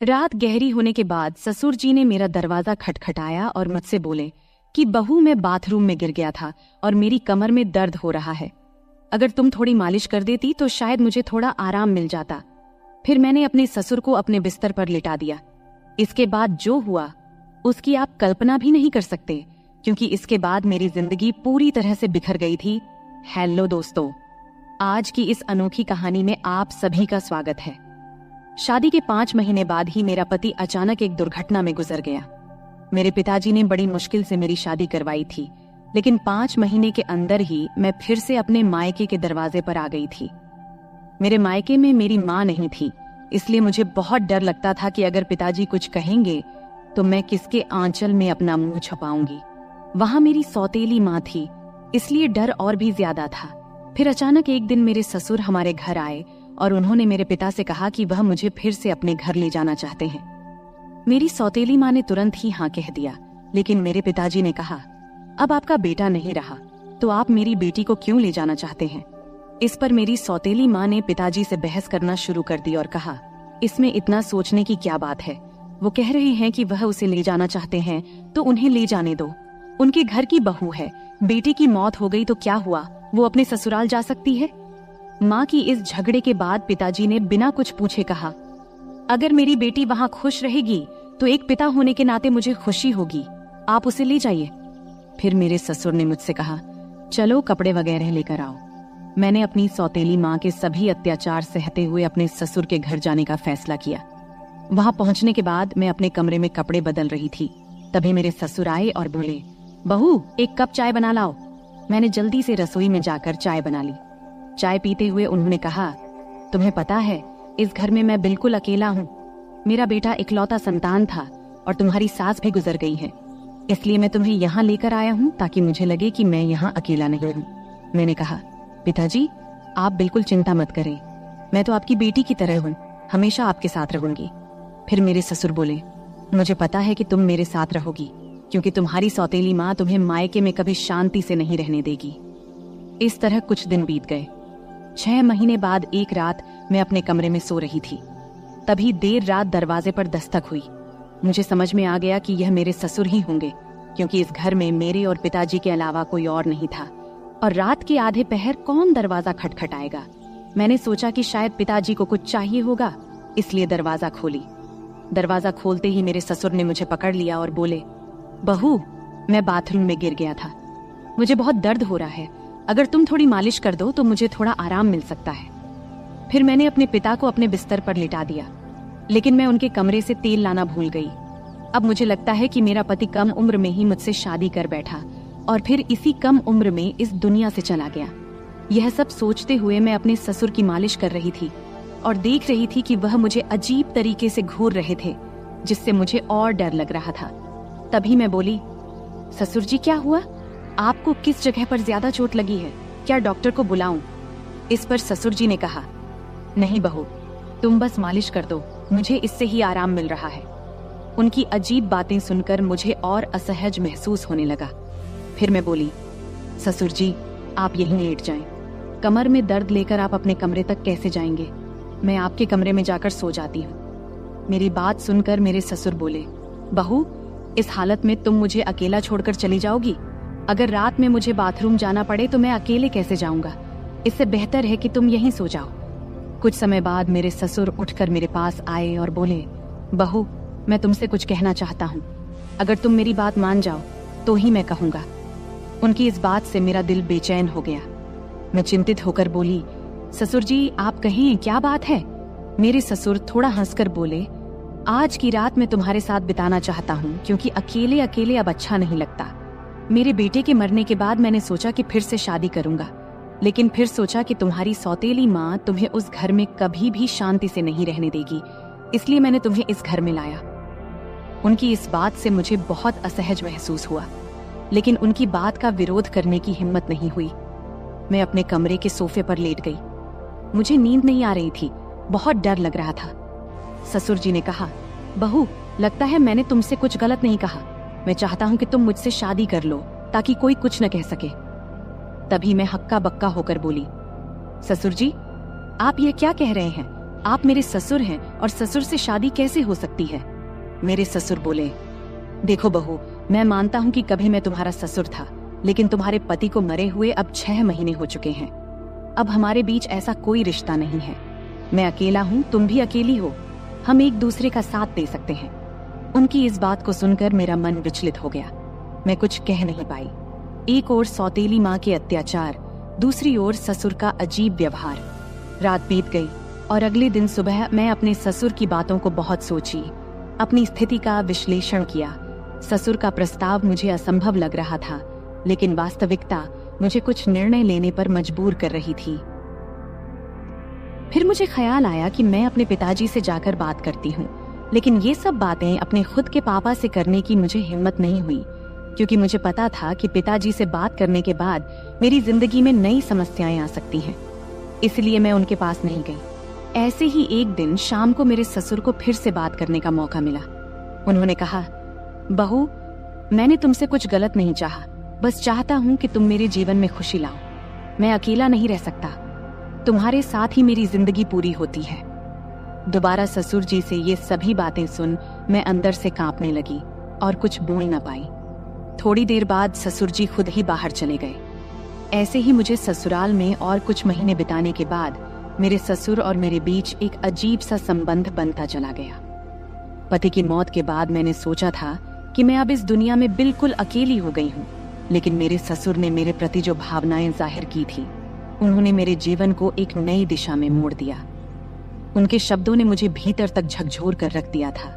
रात गहरी होने के बाद ससुर जी ने मेरा दरवाजा खटखटाया और मुझसे बोले कि बहू, मैं बाथरूम में गिर गया था और मेरी कमर में दर्द हो रहा है। अगर तुम थोड़ी मालिश कर देती तो शायद मुझे थोड़ा आराम मिल जाता। फिर मैंने अपने ससुर को अपने बिस्तर पर लिटा दिया। इसके बाद जो हुआ उसकी आप कल्पना भी नहीं कर सकते, क्योंकि इसके बाद मेरी जिंदगी पूरी तरह से बिखर गई थी। हेलो दोस्तों, आज की इस अनोखी कहानी में आप सभी का स्वागत है। शादी के 5 महीने बाद ही मेरा पति अचानक एक दुर्घटना में गुजर गया। मेरे पिताजी ने बड़ी मुश्किल से मेरी शादी करवाई थी, लेकिन 5 महीने के अंदर ही मैं फिर से अपने मायके के दरवाजे पर आ गई थी। मेरे मायके में मेरी माँ नहीं थी, इसलिए मुझे बहुत डर लगता था कि अगर पिताजी कुछ कहेंगे तो मैं किसके आंचल में अपना मुंह छुपाऊंगी। वहां मेरी सौतेली माँ थी, इसलिए डर और भी ज्यादा था। फिर अचानक एक दिन मेरे ससुर हमारे घर आए और उन्होंने मेरे पिता से कहा कि वह मुझे फिर से अपने घर ले जाना चाहते हैं। मेरी सौतेली माँ ने तुरंत ही हाँ कह दिया, लेकिन मेरे पिताजी ने कहा, अब आपका बेटा नहीं रहा तो आप मेरी बेटी को क्यों ले जाना चाहते हैं। इस पर मेरी सौतेली माँ ने पिताजी से बहस करना शुरू कर दी और कहा, इसमें इतना सोचने की क्या बात है। वो कह रहे हैं कि वह उसे ले जाना चाहते हैं तो उन्हें ले जाने दो। उनके घर की बहू है, बेटी की मौत हो गई तो क्या हुआ, वो अपने ससुराल जा सकती है। माँ की इस झगड़े के बाद पिताजी ने बिना कुछ पूछे कहा, अगर मेरी बेटी वहाँ खुश रहेगी तो एक पिता होने के नाते मुझे खुशी होगी, आप उसे ले जाइए। फिर मेरे ससुर ने मुझसे कहा, चलो कपड़े वगैरह लेकर आओ। मैंने अपनी सौतेली माँ के सभी अत्याचार सहते हुए अपने ससुर के घर जाने का फैसला किया। वहां पहुंचने के बाद मैं अपने कमरे में कपड़े बदल रही थी, तभी मेरे ससुर आए और बोले, बहू, एक कप चाय बना लाओ। मैंने जल्दी से रसोई में जाकर चाय बना ली। चाय पीते हुए उन्होंने कहा, तुम्हें पता है इस घर में मैं बिल्कुल अकेला हूँ। मेरा बेटा इकलौता संतान था और तुम्हारी सास भी गुजर गई है, इसलिए मैं तुम्हें यहाँ लेकर आया हूँ ताकि मुझे लगे कि मैं यहाँ अकेला नहीं हूँ। मैंने कहा, पिताजी आप बिल्कुल चिंता मत करें, मैं तो आपकी बेटी की तरह हूँ, हमेशा आपके साथ रहूंगी। फिर मेरे ससुर बोले, मुझे पता है कि तुम मेरे साथ रहोगी, क्योंकि तुम्हारी सौतेली माँ तुम्हें मायके में कभी शांति से नहीं रहने देगी। इस तरह कुछ दिन बीत गए। 6 महीने बाद एक रात मैं अपने कमरे में सो रही थी, तभी देर रात दरवाजे पर दस्तक हुई। मुझे समझ में आ गया कि यह मेरे ससुर ही होंगे, क्योंकि इस घर में मेरे और पिताजी के अलावा कोई और नहीं था। और रात के आधे पहर कौन दरवाजा खटखटाएगा। मैंने सोचा कि शायद पिताजी को कुछ चाहिए होगा, इसलिए दरवाजा खोली। दरवाजा खोलते ही मेरे ससुर ने मुझे पकड़ लिया और बोले, बहू, मैं बाथरूम में गिर गया था, मुझे बहुत दर्द हो रहा है, अगर तुम थोड़ी मालिश कर दो तो मुझे थोड़ा आराम मिल सकता है। फिर मैंने अपने पिता को अपने बिस्तर पर लिटा दिया, लेकिन मैं उनके कमरे से तेल लाना भूल गई। अब मुझे लगता है कि मेरा पति कम उम्र में ही मुझसे शादी कर बैठा और फिर इसी कम उम्र में इस दुनिया से चला गया। यह सब सोचते हुए मैं अपने ससुर की मालिश कर रही थी और देख रही थी कि वह मुझे अजीब तरीके से घूर रहे थे, जिससे मुझे और डर लग रहा था। तभी मैं बोली, ससुर जी क्या हुआ, आपको किस जगह पर ज्यादा चोट लगी है, क्या डॉक्टर को बुलाऊं। इस पर ससुर जी ने कहा, नहीं बहू, तुम बस मालिश कर दो, मुझे इससे ही आराम मिल रहा है। उनकी अजीब बातें सुनकर मुझे और असहज महसूस होने लगा। फिर मैं बोली, ससुर जी आप यहीं लेट जाएं, कमर में दर्द लेकर आप अपने कमरे तक कैसे जाएंगे, मैं आपके कमरे में जाकर सो जाती हूँ। मेरी बात सुनकर मेरे ससुर बोले, बहू, इस हालत में तुम मुझे अकेला छोड़कर चली जाओगी, अगर रात में मुझे बाथरूम जाना पड़े तो मैं अकेले कैसे जाऊंगा, इससे बेहतर है कि तुम यहीं सो जाओ। कुछ समय बाद मेरे ससुर उठकर मेरे पास आए और बोले, बहू, मैं तुमसे कुछ कहना चाहता हूँ, अगर तुम मेरी बात मान जाओ तो ही मैं कहूँगा। उनकी इस बात से मेरा दिल बेचैन हो गया। मैं चिंतित होकर बोली, ससुर जी आप कहें, क्या बात है। मेरे ससुर थोड़ा हंसकर बोले, आज की रात मैं तुम्हारे साथ बिताना चाहता हूँ, क्योंकि अकेले अकेले अब अच्छा नहीं लगता। मेरे बेटे के मरने के बाद मैंने सोचा कि फिर से शादी करूंगा, लेकिन फिर सोचा कि तुम्हारी सौतेली माँ तुम्हें उस घर में कभी भी शांति से नहीं रहने देगी, इसलिए मैंने तुम्हें इस घर में लाया। उनकी इस बात से मुझे बहुत असहज महसूस हुआ, लेकिन उनकी बात का विरोध करने की हिम्मत नहीं हुई। मैं अपने कमरे के सोफे पर लेट गई। मुझे नींद नहीं आ रही थी, बहुत डर लग रहा था। ससुर जी ने कहा, बहू, लगता है मैंने तुमसे कुछ गलत नहीं कहा, मैं चाहता हूं कि तुम मुझसे शादी कर लो ताकि कोई कुछ न कह सके। तभी मैं हक्का बक्का होकर बोली, ससुर जी आप यह क्या कह रहे हैं, आप मेरे ससुर हैं और ससुर से शादी कैसे हो सकती है? मेरे ससुर बोले, देखो बहू, मैं मानता हूँ कि कभी मैं तुम्हारा ससुर था, लेकिन तुम्हारे पति को मरे हुए अब 6 महीने हो चुके हैं। अब हमारे बीच ऐसा कोई रिश्ता नहीं है। मैं अकेला हूँ, तुम भी अकेली हो। हम एक दूसरे का साथ दे सकते हैं। उनकी इस बात को सुनकर मेरा मन विचलित हो गया। मैं कुछ कह नहीं पाई। एक ओर सौतेली माँ के अत्याचार, दूसरी ओर ससुर का अजीब व्यवहार। रात बीत गई और अगले दिन सुबह मैं अपने ससुर की बातों को बहुत सोची, अपनी स्थिति का विश्लेषण किया। ससुर का प्रस्ताव मुझे असंभव लग रहा था, लेकिन वास्तविकता मुझे कुछ निर्णय लेने पर मजबूर कर रही थी। फिर मुझे ख्याल आया कि मैं अपने पिताजी से जाकर बात करती हूँ, लेकिन ये सब बातें अपने खुद के पापा से करने की मुझे हिम्मत नहीं हुई, क्योंकि मुझे पता था कि पिताजी से बात करने के बाद मेरी जिंदगी में नई समस्याएं आ सकती हैं। इसलिए मैं उनके पास नहीं गई। ऐसे ही एक दिन शाम को मेरे ससुर को फिर से बात करने का मौका मिला। उन्होंने कहा, बहू, मैंने तुमसे कुछ गलत नहीं चाहा, बस चाहता हूँ कि तुम मेरे जीवन में खुशी लाओ। मैं अकेला नहीं रह सकता, तुम्हारे साथ ही मेरी जिंदगी पूरी होती है। दोबारा ससुर जी से ये सभी बातें सुन मैं अंदर से कांपने लगी और कुछ बोल न पाई। थोड़ी देर बाद ससुर जी खुद ही बाहर चले गए। ऐसे ही मुझे ससुराल में और कुछ महीने बिताने के बाद मेरे ससुर और मेरे बीच एक अजीब सा संबंध बनता चला गया। पति की मौत के बाद मैंने सोचा था कि मैं अब इस दुनिया में बिल्कुल अकेली हो गई हूँ, लेकिन मेरे ससुर ने मेरे प्रति जो भावनाएं जाहिर की थी, उन्होंने मेरे जीवन को एक नई दिशा में मोड़ दिया। उनके शब्दों ने मुझे भीतर तक झकझोर कर रख दिया था।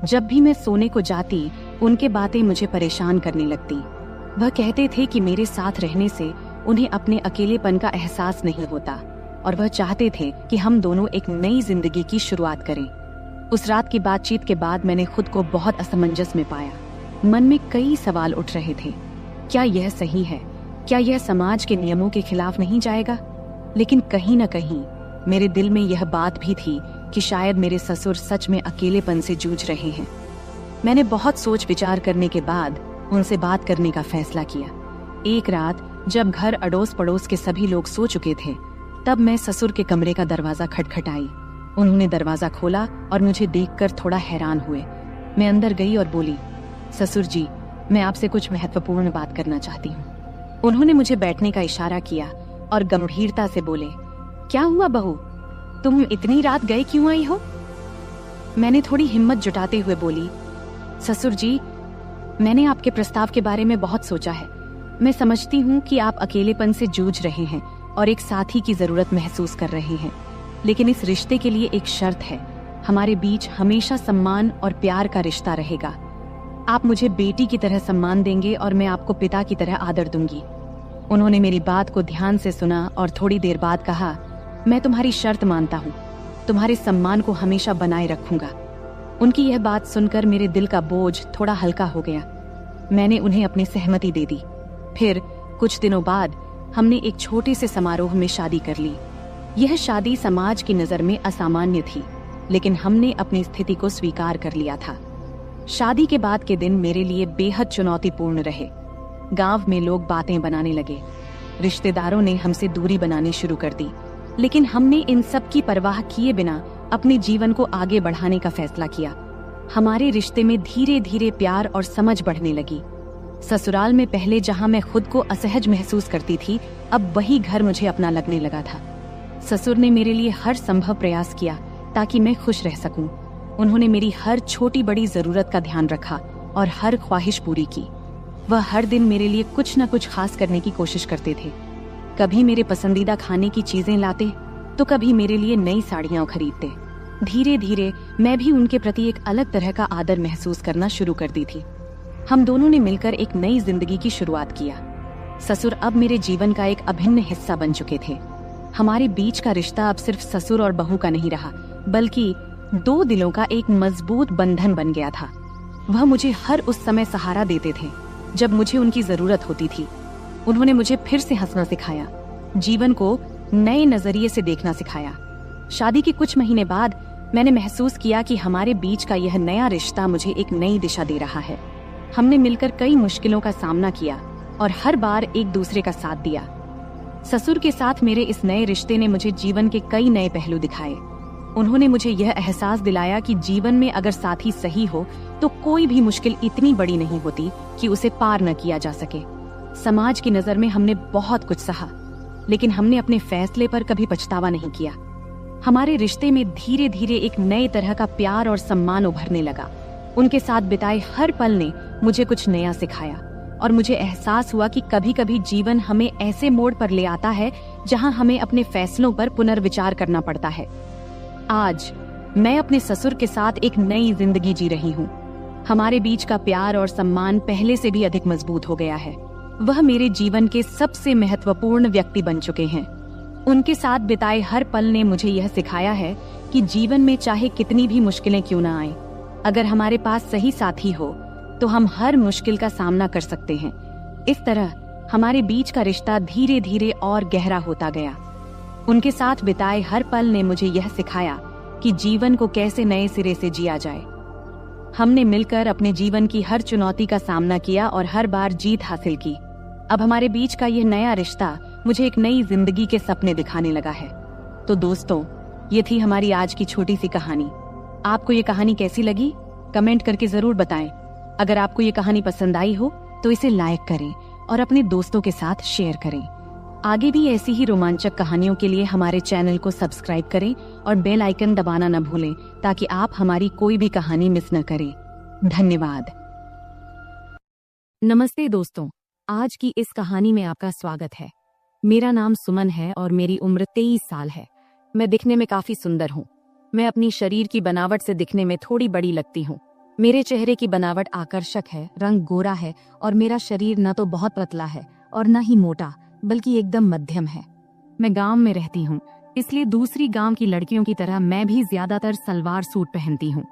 जब भी मैं सोने को जाती, उनके बातें मुझे परेशान करने लगती। वह कहते थे कि मेरे साथ रहने से उन्हें अपने अकेलेपन का एहसास नहीं होता और वह चाहते थे कि हम दोनों एक नई जिंदगी की शुरुआत करें। उस रात की बातचीत के बाद मैंने खुद को बहुत असमंजस में पाया। मन में कई सवाल उठ रहे थे। क्या यह सही है? क्या यह समाज के नियमों के खिलाफ नहीं जाएगा? लेकिन कहीं न कहीं मेरे दिल में यह बात भी थी कि शायद मेरे ससुर सच में अकेलेपन से जूझ रहे हैं। मैंने बहुत सोच विचार करने के बाद उनसे बात करने का फैसला किया। एक रात जब घर अड़ोस पड़ोस के सभी लोग सो चुके थे, तब मैं ससुर के कमरे का दरवाजा खटखटाई। उन्होंने दरवाजा खोला और मुझे देखकर थोड़ा हैरान हुए। मैं अंदर गई और बोली, ससुर जी, मैं आपसे कुछ महत्वपूर्ण बात करना चाहती हूँ। उन्होंने मुझे बैठने का इशारा किया और गंभीरता से बोले, क्या हुआ बहू, तुम इतनी रात गए क्यों आई हो? मैंने थोड़ी हिम्मत जुटाते हुए बोली, ससुर जी, मैंने आपके प्रस्ताव के बारे में बहुत सोचा है। मैं समझती हूँ कि आप अकेलेपन से जूझ रहे हैं और एक साथी की जरूरत महसूस कर रहे हैं, लेकिन इस रिश्ते के लिए एक शर्त है। हमारे बीच हमेशा सम्मान और प्यार का रिश्ता रहेगा। आप मुझे बेटी की तरह सम्मान देंगे और मैं आपको पिता की तरह आदर दूंगी। उन्होंने मेरी बात को ध्यान से सुना और थोड़ी देर बाद कहा, मैं तुम्हारी शर्त मानता हूँ, तुम्हारे सम्मान को हमेशा बनाए रखूंगा। उनकी यह बात सुनकर मेरे दिल का बोझ थोड़ा हल्का हो गया। मैंने उन्हें अपनी सहमति दे दी। फिर कुछ दिनों बाद हमने एक छोटे से समारोह में शादी कर ली। यह शादी समाज की नजर में असामान्य थी, लेकिन हमने अपनी स्थिति को स्वीकार कर लिया था। शादी के बाद के दिन मेरे लिए बेहद चुनौतीपूर्ण रहे। गांव में लोग बातें बनाने लगे, रिश्तेदारों ने हमसे दूरी बनानी शुरू कर दी, लेकिन हमने इन सब की परवाह किए बिना अपने जीवन को आगे बढ़ाने का फैसला किया। हमारे रिश्ते में धीरे धीरे प्यार और समझ बढ़ने लगी। ससुराल में पहले जहां मैं खुद को असहज महसूस करती थी, अब वही घर मुझे अपना लगने लगा था। ससुर ने मेरे लिए हर संभव प्रयास किया ताकि मैं खुश रह सकूं। उन्होंने मेरी हर छोटी बड़ी जरूरत का ध्यान रखा और हर ख्वाहिश पूरी की। वह हर दिन मेरे लिए कुछ न कुछ खास करने की कोशिश करते थे। कभी मेरे पसंदीदा खाने की चीजें लाते, तो कभी मेरे लिए नई साड़ियां खरीदते। धीरे धीरे मैं भी उनके प्रति एक अलग तरह का आदर महसूस करना शुरू कर दी थी। हम दोनों ने मिलकर एक नई जिंदगी की शुरुआत किया। ससुर अब मेरे जीवन का एक अभिन्न हिस्सा बन चुके थे। हमारे बीच का रिश्ता अब सिर्फ ससुर और बहू का नहीं रहा, बल्कि दो दिलों का एक मजबूत बंधन बन गया था। वह मुझे हर उस समय सहारा देते थे जब मुझे उनकी जरूरत होती थी। उन्होंने मुझे फिर से हंसना सिखाया, जीवन को नए नजरिए से देखना सिखाया। शादी के कुछ महीने बाद मैंने महसूस किया कि हमारे बीच का यह नया रिश्ता मुझे एक नई दिशा दे रहा है। हमने मिलकर कई मुश्किलों का सामना किया और हर बार एक दूसरे का साथ दिया। ससुर के साथ मेरे इस नए रिश्ते ने मुझे जीवन के कई नए पहलू दिखाए। उन्होंने मुझे यह एहसास दिलाया कि जीवन में अगर साथी सही हो तो कोई भी मुश्किल इतनी बड़ी नहीं होती कि उसे पार न किया जा सके। समाज की नजर में हमने बहुत कुछ सहा, लेकिन हमने अपने फैसले पर कभी पछतावा नहीं किया। हमारे रिश्ते में धीरे धीरे एक नए तरह का प्यार और सम्मान उभरने लगा। उनके साथ बिताए हर पल ने मुझे कुछ नया सिखाया और मुझे एहसास हुआ कि कभी कभी जीवन हमें ऐसे मोड़ पर ले आता है जहां हमें अपने फैसलों पर पुनर्विचार करना पड़ता है। आज मैं अपने ससुर के साथ एक नई जिंदगी जी रही हूँ। हमारे बीच का प्यार और सम्मान पहले से भी अधिक मजबूत हो गया है। वह मेरे जीवन के सबसे महत्वपूर्ण व्यक्ति बन चुके हैं। उनके साथ बिताए हर पल ने मुझे यह सिखाया है कि जीवन में चाहे कितनी भी मुश्किलें क्यों ना आए, अगर हमारे पास सही साथी हो तो हम हर मुश्किल का सामना कर सकते हैं। इस तरह हमारे बीच का रिश्ता धीरे धीरे और गहरा होता गया। उनके साथ बिताए हर पल ने मुझे यह सिखाया कि जीवन को कैसे नए सिरे से जिया जाए। हमने मिलकर अपने जीवन की हर चुनौती का सामना किया और हर बार जीत हासिल की। अब हमारे बीच का यह नया रिश्ता मुझे एक नई जिंदगी के सपने दिखाने लगा है। तो दोस्तों, ये थी हमारी आज की छोटी सी कहानी। आपको ये कहानी कैसी लगी? कमेंट करके जरूर बताएं। अगर आपको ये कहानी पसंद आई हो तो इसे लाइक करें और अपने दोस्तों के साथ शेयर करें। आगे भी ऐसी ही रोमांचक कहानियों के लिए हमारे चैनल को सब्सक्राइब करें और बेल आइकन दबाना न भूलें ताकि आप हमारी कोई भी कहानी मिस न करें। धन्यवाद। नमस्ते दोस्तों, आज की इस कहानी में आपका स्वागत है। मेरा नाम सुमन है और मेरी उम्र 23 साल है। मैं दिखने में काफी सुंदर हूँ। मैं अपनी शरीर की बनावट से दिखने में थोड़ी बड़ी लगती हूँ। मेरे चेहरे की बनावट आकर्षक है, रंग गोरा है और मेरा शरीर न तो बहुत पतला है और न ही मोटा, बल्कि एकदम मध्यम है। मैं गांव में रहती हूँ, इसलिए दूसरी गांव की लड़कियों की तरह मैं भी ज्यादातर सलवार सूट पहनती हूँ।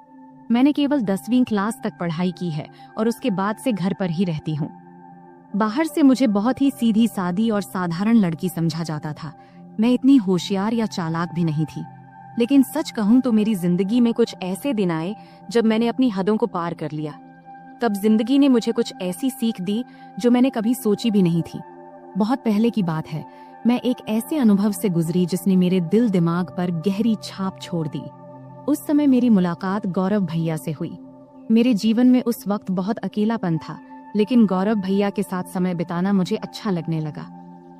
मैंने केवल 10वीं क्लास तक पढ़ाई की है और उसके बाद से घर पर ही रहती हूँ। बाहर से मुझे बहुत ही सीधी सादी और साधारण लड़की समझा जाता था। मैं इतनी होशियार या चालाक भी नहीं थी। लेकिन सच कहूं तो मेरी जिंदगी में कुछ ऐसे दिन आए जब मैंने अपनी हदों को पार कर लिया। तब जिंदगी ने मुझे कुछ ऐसी सीख दी जो मैंने कभी सोची भी नहीं थी। बहुत पहले की बात है, मैं एक ऐसे अनुभव से गुजरी जिसने मेरे दिल दिमाग पर गहरी छाप छोड़ दी। उस समय मेरी मुलाकात गौरव भैया से हुई। मेरे जीवन में उस वक्त बहुत अकेलापन था, लेकिन गौरव भैया के साथ समय बिताना मुझे अच्छा लगने लगा।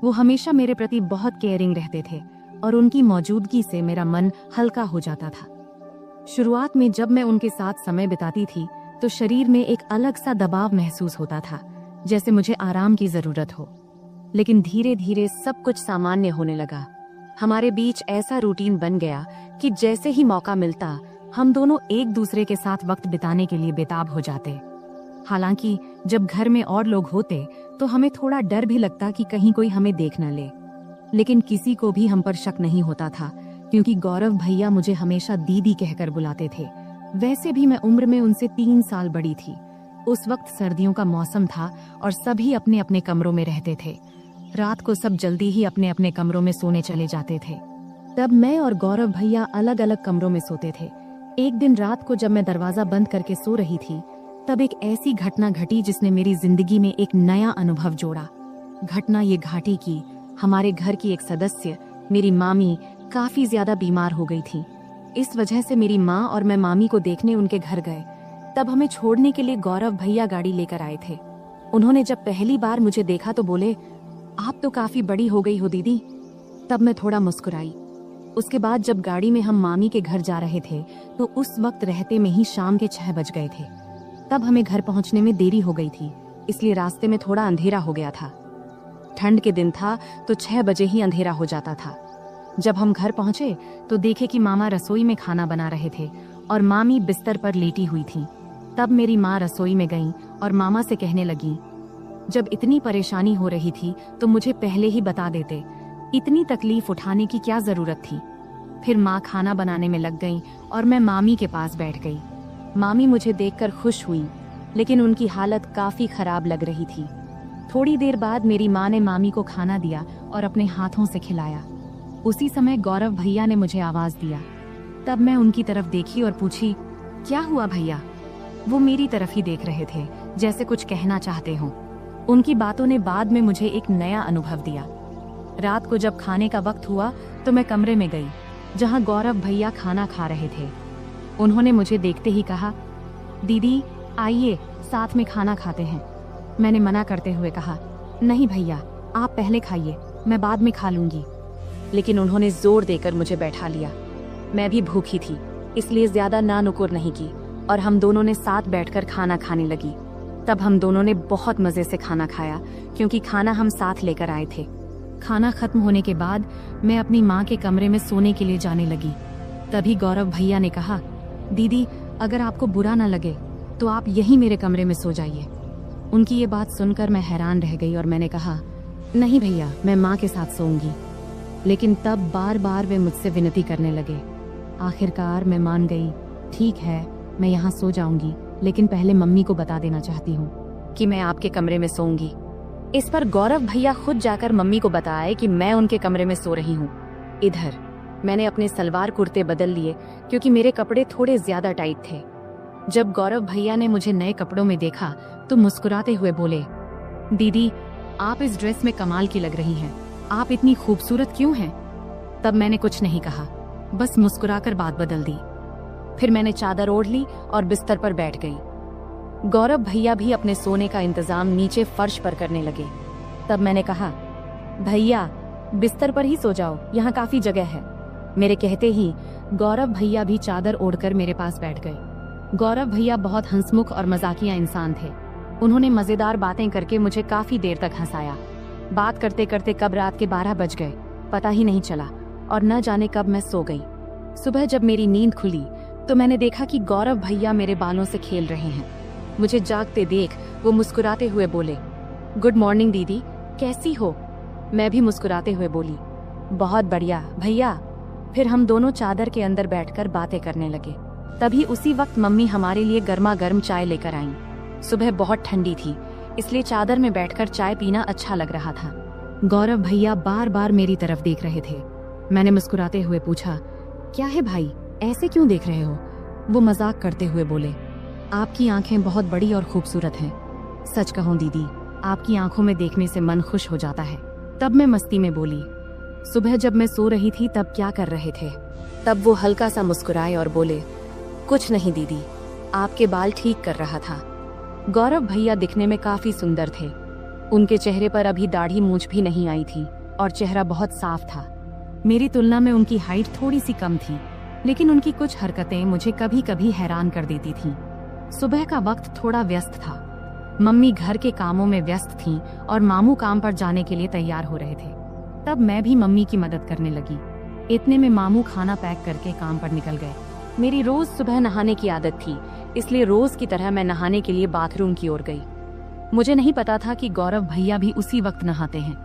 वो हमेशा मेरे प्रति बहुत केयरिंग रहते थे और उनकी मौजूदगी से मेरा मन हल्का हो जाता था। शुरुआत में जब मैं उनके साथ समय बिताती थी तो शरीर में एक अलग सा दबाव महसूस होता था, जैसे मुझे आराम की जरूरत हो। लेकिन धीरे धीरे सब कुछ सामान्य होने लगा। हमारे बीच ऐसा रूटीन बन गया कि जैसे ही मौका मिलता हम दोनों एक दूसरे के साथ वक्त बिताने के लिए बेताब हो जाते। हालांकि जब घर में और लोग होते तो हमें थोड़ा डर भी लगता कि कहीं कोई हमें देख न ले। लेकिन किसी को भी हम पर शक नहीं होता था, क्योंकि गौरव भैया मुझे हमेशा दीदी कहकर बुलाते थे। वैसे भी मैं उम्र में उनसे 3 साल बड़ी थी। उस वक्त सर्दियों का मौसम था और सभी अपने अपने कमरों में रहते थे। रात को सब जल्दी ही अपने अपने कमरों में सोने चले जाते थे। तब मैं और गौरव भैया अलग अलग कमरों में सोते थे। एक दिन रात को जब मैं दरवाजा बंद करके सो रही थी, तब एक ऐसी घटना घटी जिसने मेरी जिंदगी में एक नया अनुभव जोड़ा। घटना ये घाटी की, हमारे घर की एक सदस्य, मेरी मामी, काफी ज्यादा बीमार हो गई थी। इस वजह से मेरी माँ और मैं मामी को देखने उनके घर गए। तब हमें छोड़ने के लिए गौरव भैया गाड़ी लेकर आए थे। उन्होंने जब पहली बार मुझे देखा तो बोले, आप तो काफी बड़ी हो गई हो दीदी। तब मैं थोड़ा मुस्कुराई। उसके बाद जब गाड़ी में हम मामी के घर जा रहे थे तो उस वक्त रहते में ही शाम के 6 बज गए थे। तब हमें घर पहुंचने में देरी हो गई थी, इसलिए रास्ते में थोड़ा अंधेरा हो गया था। ठंड के दिन था तो 6 बजे ही अंधेरा हो जाता था। जब हम घर पहुंचे तो देखे कि मामा रसोई में खाना बना रहे थे और मामी बिस्तर पर लेटी हुई थी। तब मेरी माँ रसोई में गई और मामा से कहने लगी, जब इतनी परेशानी हो रही थी तो मुझे पहले ही बता देते, इतनी तकलीफ उठाने की क्या जरूरत थी। फिर माँ खाना बनाने में लग गई और मैं मामी के पास बैठ गई। मामी मुझे देखकर खुश हुई, लेकिन उनकी हालत काफी खराब लग रही थी। थोड़ी देर बाद मेरी माँ ने मामी को खाना दिया और अपने हाथों से खिलाया। उसी समय गौरव भैया ने मुझे आवाज दिया। तब मैं उनकी तरफ देखी और पूछी, क्या हुआ भैया? वो मेरी तरफ ही देख रहे थे, जैसे कुछ कहना चाहते हों। उनकी बातों ने बाद में मुझे एक नया अनुभव दिया। रात को जब खाने का वक्त हुआ तो मैं कमरे में गई। जहां गौरव भैया खाना खा रहे थे। उन्होंने मुझे देखते ही कहा, दीदी आइए साथ में खाना खाते हैं। मैंने मना करते हुए कहा, नहीं भैया आप पहले खाइए, मैं बाद में खा लूंगी। लेकिन उन्होंने जोर देकर मुझे बैठा लिया। मैं भी भूखी थी, इसलिए ज्यादा ना नुकुर नहीं की और हम दोनों ने साथ बैठकर खाना खाने लगी। तब हम दोनों ने बहुत मजे से खाना खाया, क्योंकि खाना हम साथ लेकर आए थे। खाना खत्म होने के बाद मैं अपनी माँ के कमरे में सोने के लिए जाने लगी। तभी गौरव भैया ने कहा, दीदी अगर आपको बुरा ना लगे तो आप यहीं मेरे कमरे में सो जाइए। उनकी ये बात सुनकर मैं हैरान रह गई और मैंने कहा, नहीं भैया मैं माँ के साथ सोऊंगी। लेकिन तब बार बार वे मुझसे विनती करने लगे। आखिरकार मैं मान गई। ठीक है मैं यहाँ सो जाऊंगी, लेकिन पहले मम्मी को बता देना चाहती हूँ कि मैं आपके कमरे में सोऊंगी। इस पर गौरव भैया खुद जाकर मम्मी को बताए कि मैं उनके कमरे में सो रही हूँ। इधर मैंने अपने सलवार कुर्ते बदल लिए, क्योंकि मेरे कपड़े थोड़े ज्यादा टाइट थे। जब गौरव भैया ने मुझे नए कपड़ों में देखा तो मुस्कुराते हुए बोले, दीदी आप इस ड्रेस में कमाल की लग रही हैं, आप इतनी खूबसूरत क्यों हैं? तब मैंने कुछ नहीं कहा, बस मुस्कुराकर बात बदल दी। फिर मैंने चादर ओढ़ ली और बिस्तर पर बैठ गई। गौरव भैया भी अपने सोने का इंतजाम नीचे फर्श पर करने लगे। तब मैंने कहा, भैया बिस्तर पर ही सो जाओ, यहाँ काफी जगह है। मेरे कहते ही गौरव भैया भी चादर ओढ़कर मेरे पास बैठ गए। गौरव भैया बहुत हंसमुख और मजाकिया इंसान थे। उन्होंने मजेदार बातें करके मुझे काफी देर तक हंसाया। बात करते करते कब रात के 12 बज गए पता ही नहीं चला और न जाने कब मैं सो गई। सुबह जब मेरी नींद खुली तो मैंने देखा कि गौरव भैया मेरे बालों से खेल रहे हैं। मुझे जागते देख वो मुस्कुराते हुए बोले, गुड मॉर्निंग दीदी, कैसी हो? मैं भी मुस्कुराते हुए बोली, बहुत बढ़िया भैया। फिर हम दोनों चादर के अंदर बैठकर बातें करने लगे। तभी उसी वक्त मम्मी हमारे लिए गर्मा गर्म चाय लेकर आईं। सुबह बहुत ठंडी थी, इसलिए चादर में बैठकर चाय पीना अच्छा लग रहा था। गौरव भैया बार बार मेरी तरफ देख रहे थे। मैंने मुस्कुराते हुए पूछा, क्या है भाई, ऐसे क्यों देख रहे हो? वो मजाक करते हुए बोले, आपकी आंखें बहुत बड़ी और खूबसूरत हैं। सच कहूं दीदी, आपकी आंखों में देखने से मन खुश हो जाता है। तब मैं मस्ती में बोली, सुबह जब मैं सो रही थी तब क्या कर रहे थे? तब वो हल्का सा मुस्कुराए और बोले, कुछ नहीं दीदी, आपके बाल ठीक कर रहा था। गौरव भैया दिखने में काफी सुंदर थे। उनके चेहरे पर अभी दाढ़ी मूंछ भी नहीं आई थी और चेहरा बहुत साफ था। मेरी तुलना में उनकी हाइट थोड़ी सी कम थी, लेकिन उनकी कुछ हरकतें मुझे कभी कभी हैरान कर देती थीं। सुबह का वक्त थोड़ा व्यस्त था। मम्मी घर के कामों में व्यस्त थीं और मामू काम पर जाने के लिए तैयार हो रहे थे। तब मैं भी मम्मी की मदद करने लगी। इतने में मामू खाना पैक करके काम पर निकल गए। मेरी रोज सुबह नहाने की आदत थी, इसलिए रोज की तरह मैं नहाने के लिए बाथरूम की ओर गई। मुझे नहीं पता था कि गौरव भैया भी उसी वक्त नहाते हैं।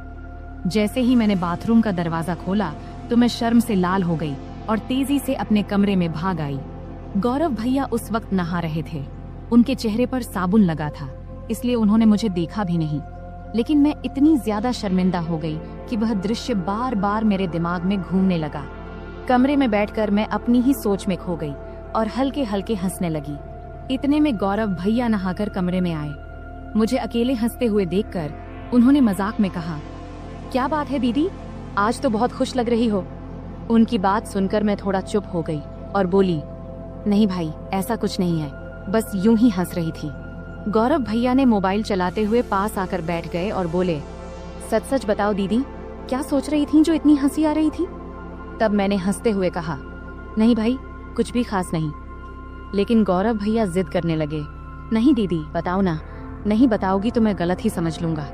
जैसे ही मैंने बाथरूम का दरवाजा खोला तो मैं शर्म से लाल हो गई और तेजी से अपने कमरे में भाग आई। गौरव भैया उस वक्त नहा रहे थे। उनके चेहरे पर साबुन लगा था, इसलिए उन्होंने मुझे देखा भी नहीं। लेकिन मैं इतनी ज्यादा शर्मिंदा हो गई कि वह दृश्य बार बार मेरे दिमाग में घूमने लगा। कमरे में बैठकर मैं अपनी ही सोच में खो गई और हल्के हल्के हंसने लगी। इतने में गौरव भैया नहाकर कमरे में आए। मुझे अकेले हंसते हुए देखकर उन्होंने मजाक में कहा, क्या बात है दीदी, आज तो बहुत खुश लग रही हो। उनकी बात सुनकर मैं थोड़ा चुप हो गई और बोली, नहीं भाई, ऐसा कुछ नहीं है, बस यूं ही हंस रही थी। गौरव भैया ने मोबाइल चलाते हुए पास आकर बैठ गए और बोले, सच सच बताओ दीदी, क्या सोच रही थी जो इतनी हंसी आ रही थी? तब मैंने हंसते हुए कहा, नहीं भाई, कुछ भी खास नहीं। लेकिन गौरव भैया जिद करने लगे, नहीं दीदी बताओ ना, नहीं बताओगी तो मैं गलत ही समझ लूंगा।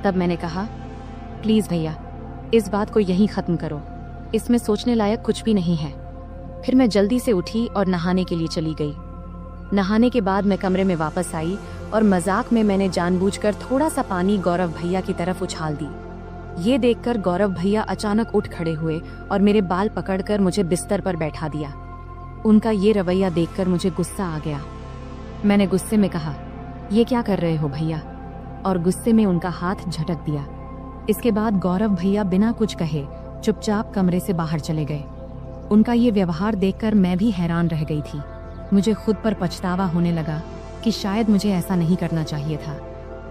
तब मैंने कहा, प्लीज भैया, इस बात को यहीं खत्म करो, इसमें सोचने लायक कुछ भी नहीं है। फिर मैं जल्दी से उठी और नहाने के लिए चली गई। नहाने के बाद मैं कमरे में वापस आई और मजाक में मैंने जानबूझकर थोड़ा सा पानी गौरव भैया की तरफ उछाल दी। ये देखकर गौरव भैया अचानक उठ खड़े हुए और मेरे बाल पकड़कर मुझे बिस्तर पर बैठा दिया। उनका ये रवैया देखकर मुझे गुस्सा आ गया। मैंने गुस्से में कहा, ये क्या कर रहे हो भैया? और गुस्से में उनका हाथ झटक दिया। इसके बाद गौरव भैया बिना कुछ कहे चुपचाप कमरे से बाहर चले गए। उनका ये व्यवहार देखकर मैं भी हैरान रह गई थी। मुझे खुद पर पछतावा होने लगा कि शायद मुझे ऐसा नहीं करना चाहिए था।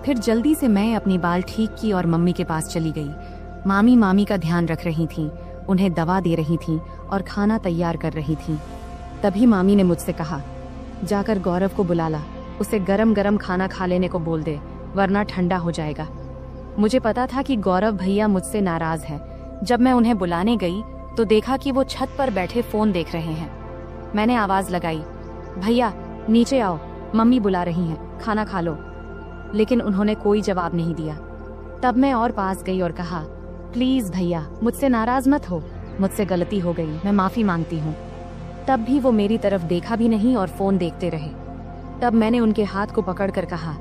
फिर जल्दी से मैं अपनी बाल ठीक की और मम्मी के पास चली गई। मामी का ध्यान रख रही थीं उन्हें दवा दे रही थीं और खाना तैयार कर रही थीं। तभी मामी ने मुझसे कहा, जाकर गौरव को बुला ला, उसे गरम गरम खाना खा लेने को बोल दे, वरना ठंडा हो जाएगा। मुझे पता था कि गौरव भैया मुझसे नाराज है। जब मैं उन्हें बुलाने गई तो देखा कि वो छत पर बैठे फोन देख रहे हैं। मैंने आवाज लगाई, भैया नीचे आओ, मम्मी बुला रही हैं, खाना खा लो। लेकिन उन्होंने कोई जवाब नहीं दिया। तब मैं और पास गई और कहा, प्लीज भैया मुझसे नाराज मत हो, मुझसे गलती हो गई, मैं माफी मांगती हूँ। तब भी वो मेरी तरफ देखा भी नहीं और फोन देखते रहे। तब मैंने उनके हाथ को पकड़कर कहा,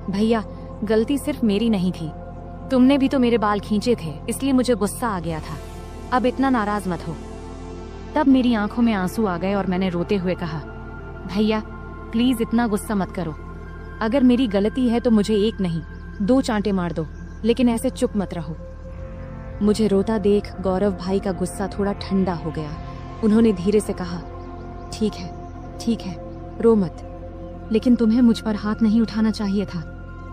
भैया गलती सिर्फ मेरी नहीं थी, तुमने भी तो मेरे बाल खींचे थे, इसलिए मुझे गुस्सा आ गया था, अब इतना नाराज मत हो। तब मेरी आंखों में आंसू आ गए और मैंने रोते हुए कहा, भैया प्लीज इतना गुस्सा मत करो, अगर मेरी गलती है तो मुझे एक नहीं 2 चांटे मार दो, लेकिन ऐसे चुप मत रहो। मुझे रोता देख गौरव भाई का गुस्सा थोड़ा ठंडा हो गया। उन्होंने धीरे से कहा, ठीक है, रो मत, लेकिन तुम्हें मुझ पर हाथ नहीं उठाना चाहिए था।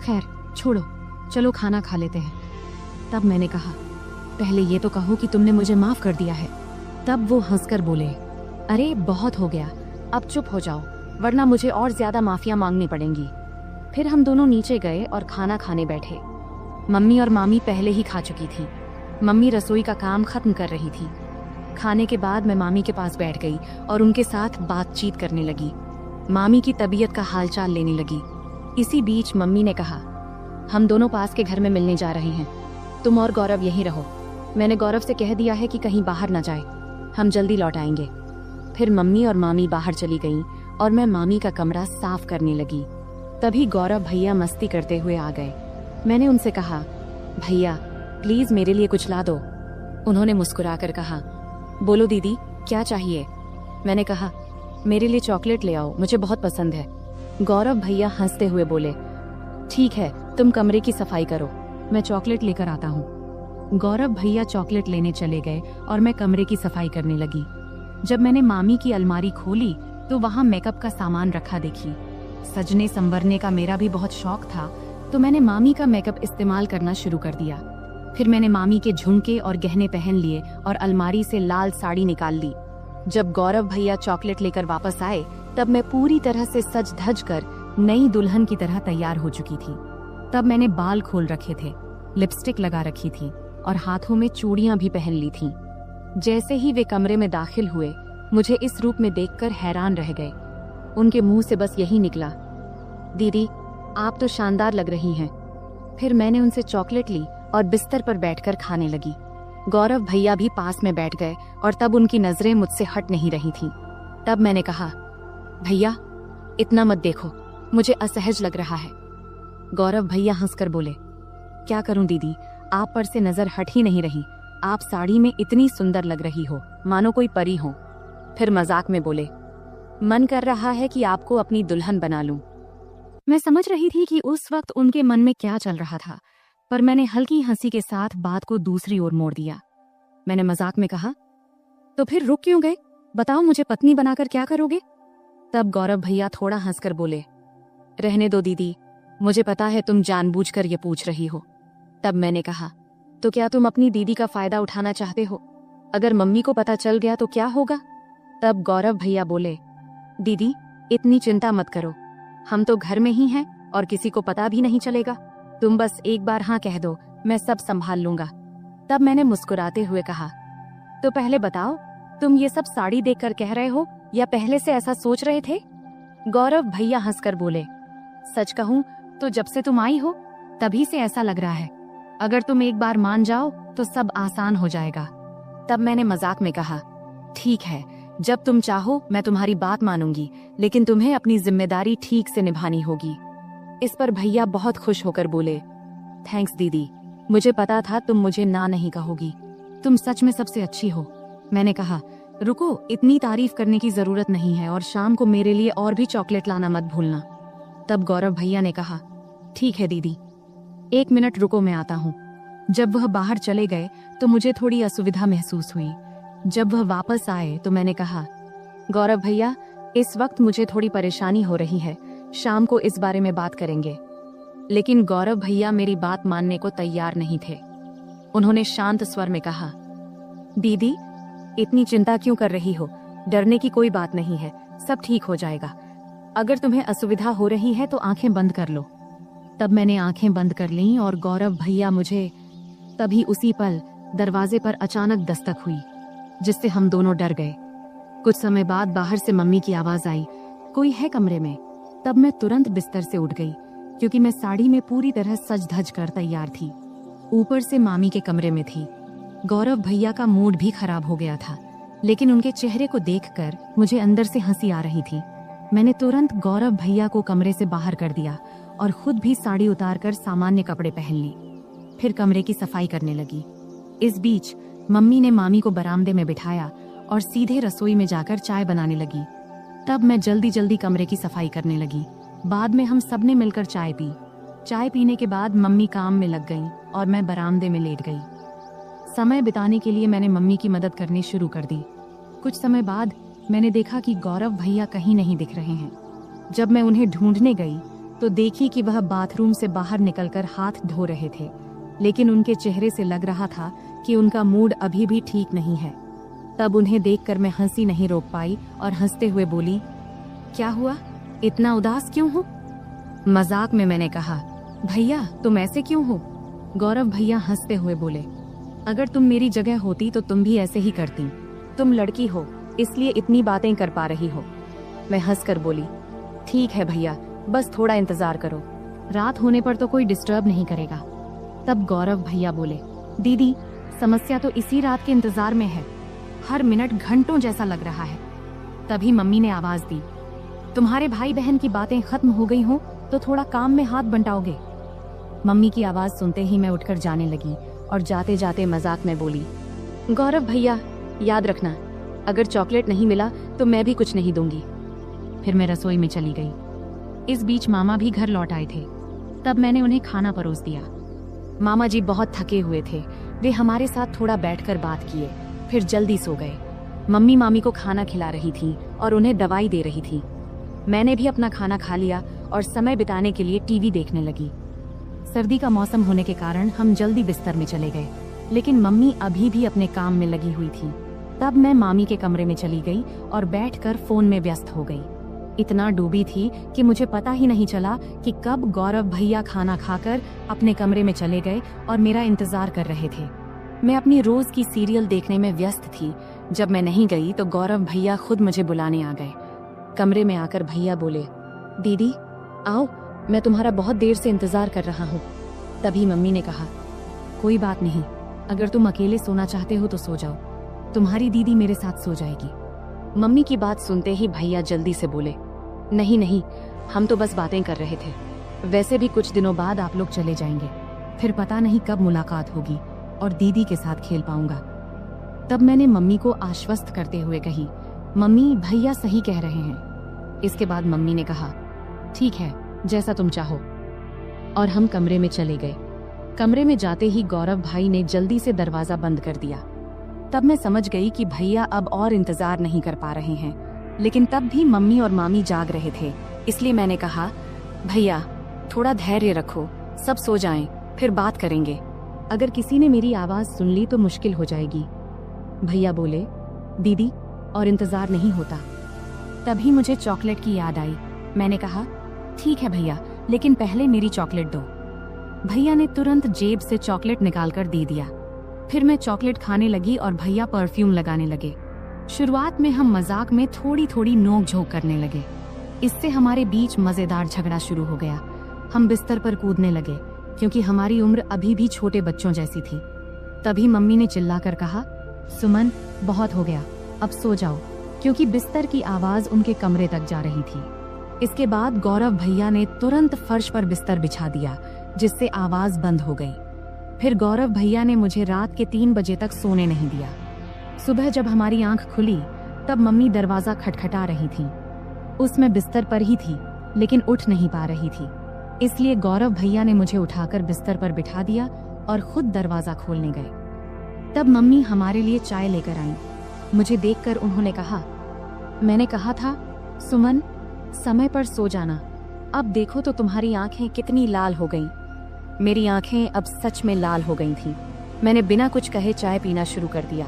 खैर छोड़ो, चलो खाना खा लेते हैं। तब मैंने कहा, पहले ये तो कहो कि तुमने मुझे माफ कर दिया है। तब वो हंसकर बोले, अरे बहुत हो गया, अब चुप हो जाओ, वरना मुझे और ज्यादा माफिया मांगनी पड़ेंगी। फिर हम दोनों नीचे गए और खाना खाने बैठे। मम्मी और मामी पहले ही खा चुकी थी। मम्मी रसोई का काम खत्म कर रही थी। खाने के बाद मैं मामी के पास बैठ गई और उनके साथ बातचीत करने लगी। मामी की तबीयत का हालचाल लेने लगी। इसी बीच मम्मी ने कहा, हम दोनों पास के घर में मिलने जा रहे हैं, तुम और गौरव यहीं रहो। मैंने गौरव से कह दिया है कि कहीं बाहर न जाए, हम जल्दी लौट आएंगे। फिर मम्मी और मामी बाहर चली गईं और मैं मामी का कमरा साफ करने लगी। तभी गौरव भैया मस्ती करते हुए आ गए। मैंने उनसे कहा, भैया प्लीज मेरे लिए कुछ ला दो। उन्होंने मुस्कुराकर कहा, बोलो दीदी क्या चाहिए। मैंने कहा, मेरे लिए चॉकलेट ले आओ, मुझे बहुत पसंद है। गौरव भैया हंसते हुए बोले, ठीक है, तुम कमरे की सफाई करो, मैं चॉकलेट लेकर आता हूँ। गौरव भैया चॉकलेट लेने चले गए और मैं कमरे की सफाई करने लगी। जब मैंने मामी की अलमारी खोली तो वहाँ मेकअप का सामान रखा देखी। सजने संवरने का मेरा भी बहुत शौक था, तो मैंने मामी का मेकअप इस्तेमाल करना शुरू कर दिया। फिर मैंने मामी के झुमके और गहने पहन लिए और अलमारी से लाल साड़ी निकाल ली। जब गौरव भैया चॉकलेट लेकर वापस आए तब मैं पूरी तरह से सज धज कर नई दुल्हन की तरह तैयार हो चुकी थी। तब मैंने बाल खोल रखे थे, लिपस्टिक लगा रखी थी और हाथों में चूड़ियां भी पहन ली थीं। जैसे ही वे कमरे में दाखिल हुए, मुझे इस रूप में देखकर हैरान रह गए। उनके मुंह से बस यही निकला, दीदी आप तो शानदार लग रही हैं। फिर मैंने उनसे चॉकलेट ली और बिस्तर पर बैठकर खाने लगी। गौरव भैया भी पास में बैठ गए और तब उनकी नजरें मुझसे हट नहीं रही थीं। तब मैंने कहा, भैया इतना मत देखो, मुझे असहज लग रहा है। गौरव भैया हंसकर बोले, क्या करूं दीदी, आप पर से नजर हट ही नहीं रही, आप साड़ी में इतनी सुंदर लग रही हो, मानो कोई परी हो। फिर मजाक में बोले, मन कर रहा है कि आपको अपनी दुल्हन बना लूं। मैं समझ रही थी कि उस वक्त उनके मन में क्या चल रहा था, पर मैंने हल्की हंसी के साथ बात को दूसरी ओर मोड़ दिया। मैंने मजाक में कहा, तो फिर रुक क्यों गए, बताओ मुझे पत्नी बनाकर क्या करोगे। तब गौरव भैया थोड़ा हंसकर बोले, रहने दो दीदी, मुझे पता है तुम जानबूझकर ये पूछ रही हो। तब मैंने कहा, तो क्या तुम अपनी दीदी का फायदा उठाना चाहते हो, अगर मम्मी को पता चल गया तो क्या होगा। तब गौरव भैया बोले, दीदी इतनी चिंता मत करो, हम तो घर में ही हैं और किसी को पता भी नहीं चलेगा, तुम बस एक बार हाँ कह दो, मैं सब संभाल लूंगा। तब मैंने मुस्कुराते हुए कहा, तो पहले बताओ तुम ये सब साड़ी देखकर कह रहे हो या पहले से ऐसा सोच रहे थे। गौरव भैया हंसकर बोले, सच कहूं तो जब से तुम आई हो तभी से ऐसा लग रहा है, अगर तुम एक बार मान जाओ तो सब आसान हो जाएगा। तब मैंने मजाक में कहा, ठीक है, जब तुम चाहो मैं तुम्हारी बात मानूंगी, लेकिन तुम्हें अपनी जिम्मेदारी ठीक से निभानी होगी। इस पर भैया बहुत खुश होकर बोले, थैंक्स दीदी, मुझे पता था तुम मुझे ना नहीं कहोगी, तुम सच में सबसे अच्छी हो। मैंने कहा, रुको, इतनी तारीफ करने की जरूरत नहीं है और शाम को मेरे लिए और भी चॉकलेट लाना मत भूलना। तब गौरव भैया ने कहा, ठीक है दीदी, 1 मिनट रुको, मैं आता हूँ। जब वह बाहर चले गए तो मुझे थोड़ी असुविधा महसूस हुई। जब वह वापस आए तो मैंने कहा, गौरव भैया इस वक्त मुझे थोड़ी परेशानी हो रही है, शाम को इस बारे में बात करेंगे। लेकिन गौरव भैया मेरी बात मानने को तैयार नहीं थे। उन्होंने शांत स्वर में कहा, दीदी, इतनी चिंता क्यों कर रही हो? डरने की कोई बात नहीं है, सब ठीक हो जाएगा। अगर तुम्हें असुविधा हो रही है तो आंखें बंद कर लो। तब मैंने आंखें बंद कर लीं और गौरव भैया मुझे तभी उसी पल दरवाजे पर अचानक दस्तक हुई, जिससे हम दोनों डर गए। कुछ समय बाद बाहर से मम्मी की आवाज आई, कोई है कमरे में? तब मैं तुरंत बिस्तर से उठ गई, क्योंकि मैं साड़ी में पूरी तरह सज धज कर तैयार थी। ऊपर से मामी के कमरे में थी। गौरव भैया का मूड भी खराब हो गया था, लेकिन उनके चेहरे को देखकर मुझे अंदर से हंसी आ रही थी। मैंने तुरंत गौरव भैया को कमरे से बाहर कर दिया और खुद भी साड़ी उतारकर सामान्य कपड़े पहन ली। फिर कमरे की सफाई करने लगी। इस बीच मम्मी ने मामी को बरामदे में बिठाया और सीधे रसोई में जाकर चाय बनाने लगी। तब मैं जल्दी जल्दी कमरे की सफाई करने लगी। बाद में हम सबने मिलकर चाय पी। चाय पीने के बाद मम्मी काम में लग गईं और मैं बरामदे में लेट गई। समय बिताने के लिए मैंने मम्मी की मदद करनी शुरू कर दी। कुछ समय बाद मैंने देखा कि गौरव भैया कहीं नहीं दिख रहे हैं। जब मैं उन्हें ढूंढने गई तो देखी कि वह बाथरूम से बाहर निकलकर हाथ धो रहे थे, लेकिन उनके चेहरे से लग रहा था कि उनका मूड अभी भी ठीक नहीं है। तब उन्हें देखकर मैं हंसी नहीं रोक पाई और हंसते हुए बोली, क्या हुआ, इतना उदास क्यों हो? मजाक में मैंने कहा, भैया तुम ऐसे क्यों हो? गौरव भैया हंसते हुए बोले, अगर तुम मेरी जगह होती तो तुम भी ऐसे ही करती। तुम लड़की हो, इसलिए इतनी बातें कर पा रही हो। मैं हंसकर बोली, ठीक है भैया, बस थोड़ा इंतजार करो, रात होने पर तो कोई डिस्टर्ब नहीं करेगा। तब गौरव भैया बोले, दीदी समस्या तो इसी रात के इंतजार में है, हर मिनट घंटों जैसा लग रहा है। तभी मम्मी ने आवाज दी, तुम्हारे भाई बहन की बातें खत्म हो गई हो तो थोड़ा काम में हाथ बंटाओगे। मम्मी की आवाज सुनते ही मैं उठकर जाने लगी और जाते जाते मजाक में बोली, गौरव भैया याद रखना, अगर चॉकलेट नहीं मिला तो मैं भी कुछ नहीं दूंगी। फिर मैं रसोई में चली गई। इस बीच मामा भी घर लौट आए थे। तब मैंने उन्हें खाना परोस दिया। मामा जी बहुत थके हुए थे, वे हमारे साथ थोड़ा बैठकर बात किए, फिर जल्दी सो गए। मम्मी मामी को खाना खिला रही थी और उन्हें दवाई दे रही थी। मैंने भी अपना खाना खा लिया और समय बिताने के लिए टीवी देखने लगी। सर्दी का मौसम होने के कारण हम जल्दी बिस्तर में चले गए, लेकिन मम्मी अभी भी अपने काम में लगी हुई थी। तब मैं मामी के कमरे में चली गई और बैठकर फोन में व्यस्त हो गई। इतना डूबी थी कि मुझे पता ही नहीं चला कि कब गौरव भैया खाना खाकर अपने कमरे में चले गए और मेरा इंतजार कर रहे थे। मैं अपनी रोज की सीरियल देखने में व्यस्त थी। जब मैं नहीं गई तो गौरव भैया खुद मुझे बुलाने आ गए। कमरे में आकर भैया बोले, दीदी आओ, मैं तुम्हारा बहुत देर से इंतजार कर रहा हूँ। तभी मम्मी ने कहा, कोई बात नहीं, अगर तुम अकेले सोना चाहते हो तो सो जाओ, तुम्हारी दीदी मेरे साथ सो जाएगी। मम्मी की बात सुनते ही भैया जल्दी से बोले, नहीं नहीं, हम तो बस बातें कर रहे थे, वैसे भी कुछ दिनों बाद आप लोग चले जाएंगे, फिर पता नहीं कब मुलाकात होगी और दीदी के साथ खेल पाऊंगा। तब मैंने मम्मी को आश्वस्त करते हुए कही, मम्मी भैया सही कह रहे हैं। इसके बाद मम्मी ने कहा, ठीक है, जैसा तुम चाहो, और हम कमरे में चले गए। कमरे में जाते ही गौरव भाई ने जल्दी से दरवाजा बंद कर दिया। तब मैं समझ गई कि भैया अब और इंतजार नहीं कर पा रहे हैं, लेकिन तब भी मम्मी और मामी जाग रहे थे, इसलिए मैंने कहा, भैया थोड़ा धैर्य रखो, सब सो जाएं, फिर बात करेंगे। अगर किसी ने मेरी आवाज सुन ली तो मुश्किल हो जाएगी। भैया बोले, दीदी और इंतजार नहीं होता। तभी मुझे चॉकलेट की याद आई। मैंने कहा, ठीक है भैया, लेकिन पहले मेरी चॉकलेट दो। भैया ने तुरंत जेब से चॉकलेट निकालकर दे दिया। फिर मैं चॉकलेट खाने लगी और भैया परफ्यूम लगाने लगे। शुरुआत में हम मजाक में थोड़ी थोड़ी नोक झोंक करने लगे। इससे हमारे बीच मजेदार झगड़ा शुरू हो गया। हम बिस्तर पर कूदने लगे, क्योंकि हमारी उम्र अभी भी छोटे बच्चों जैसी थी। तभी मम्मी ने चिल्लाकर कहा, सुमन बहुत हो गया, अब सो जाओ, क्योंकि बिस्तर की आवाज उनके कमरे तक जा रही थी। इसके बाद गौरव भैया ने तुरंत फर्श पर बिस्तर बिछा दिया, जिससे आवाज बंद हो गई। फिर गौरव भैया ने मुझे रात के 3 बजे तक सोने नहीं दिया। सुबह जब हमारी आंख खुली तब मम्मी दरवाजा खटखटा रही थी। उसमें बिस्तर पर ही थी, लेकिन उठ नहीं पा रही थी, इसलिए गौरव भैया ने मुझे उठाकर बिस्तर पर बिठा दिया और खुद दरवाजा खोलने गए। तब मम्मी हमारे लिए चाय लेकर आईं। मुझे देखकर उन्होंने कहा, मैंने कहा था सुमन समय पर सो जाना, अब देखो तो तुम्हारी आंखें कितनी लाल हो गईं। मेरी आंखें अब सच में लाल हो गई थीं। मैंने बिना कुछ कहे चाय पीना शुरू कर दिया।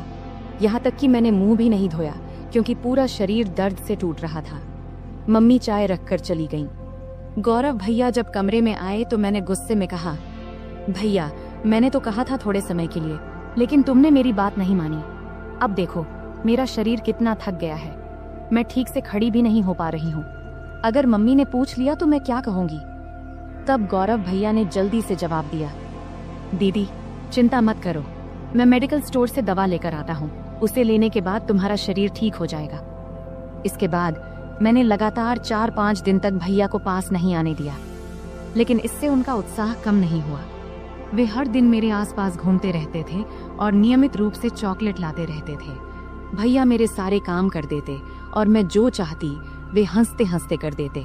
यहाँ तक कि मैंने मुंह भी नहीं धोया क्योंकि पूरा शरीर दर्द से टूट रहा था। मम्मी चाय रखकर चली गईं। गौरव भैया जब कमरे में आए तो मैंने गुस्से में कहा, भैया मैंने तो कहा था थोड़े समय के लिए, लेकिन तुमने मेरी बात नहीं मानी। अब देखो मेरा शरीर कितना थक गया है, मैं ठीक से खड़ी भी नहीं हो पा रही हूँ। अगर मम्मी ने पूछ लिया तो मैं क्या कहूँगी। तब गौरव भैया ने जल्दी से जवाब दिया, दीदी चिंता मत करो, मैं मेडिकल स्टोर से दवा लेकर आता हूँ, उसे लेने के बाद तुम्हारा शरीर ठीक हो जाएगा। इसके बाद मैंने लगातार 4-5 दिन तक भैया को पास नहीं आने दिया, लेकिन इससे उनका उत्साह कम नहीं हुआ। वे हर दिन मेरे आसपास घूमते रहते थे और नियमित रूप से चॉकलेट लाते रहते थे। भैया मेरे सारे काम कर देते और मैं जो चाहती वे हंसते हंसते कर देते,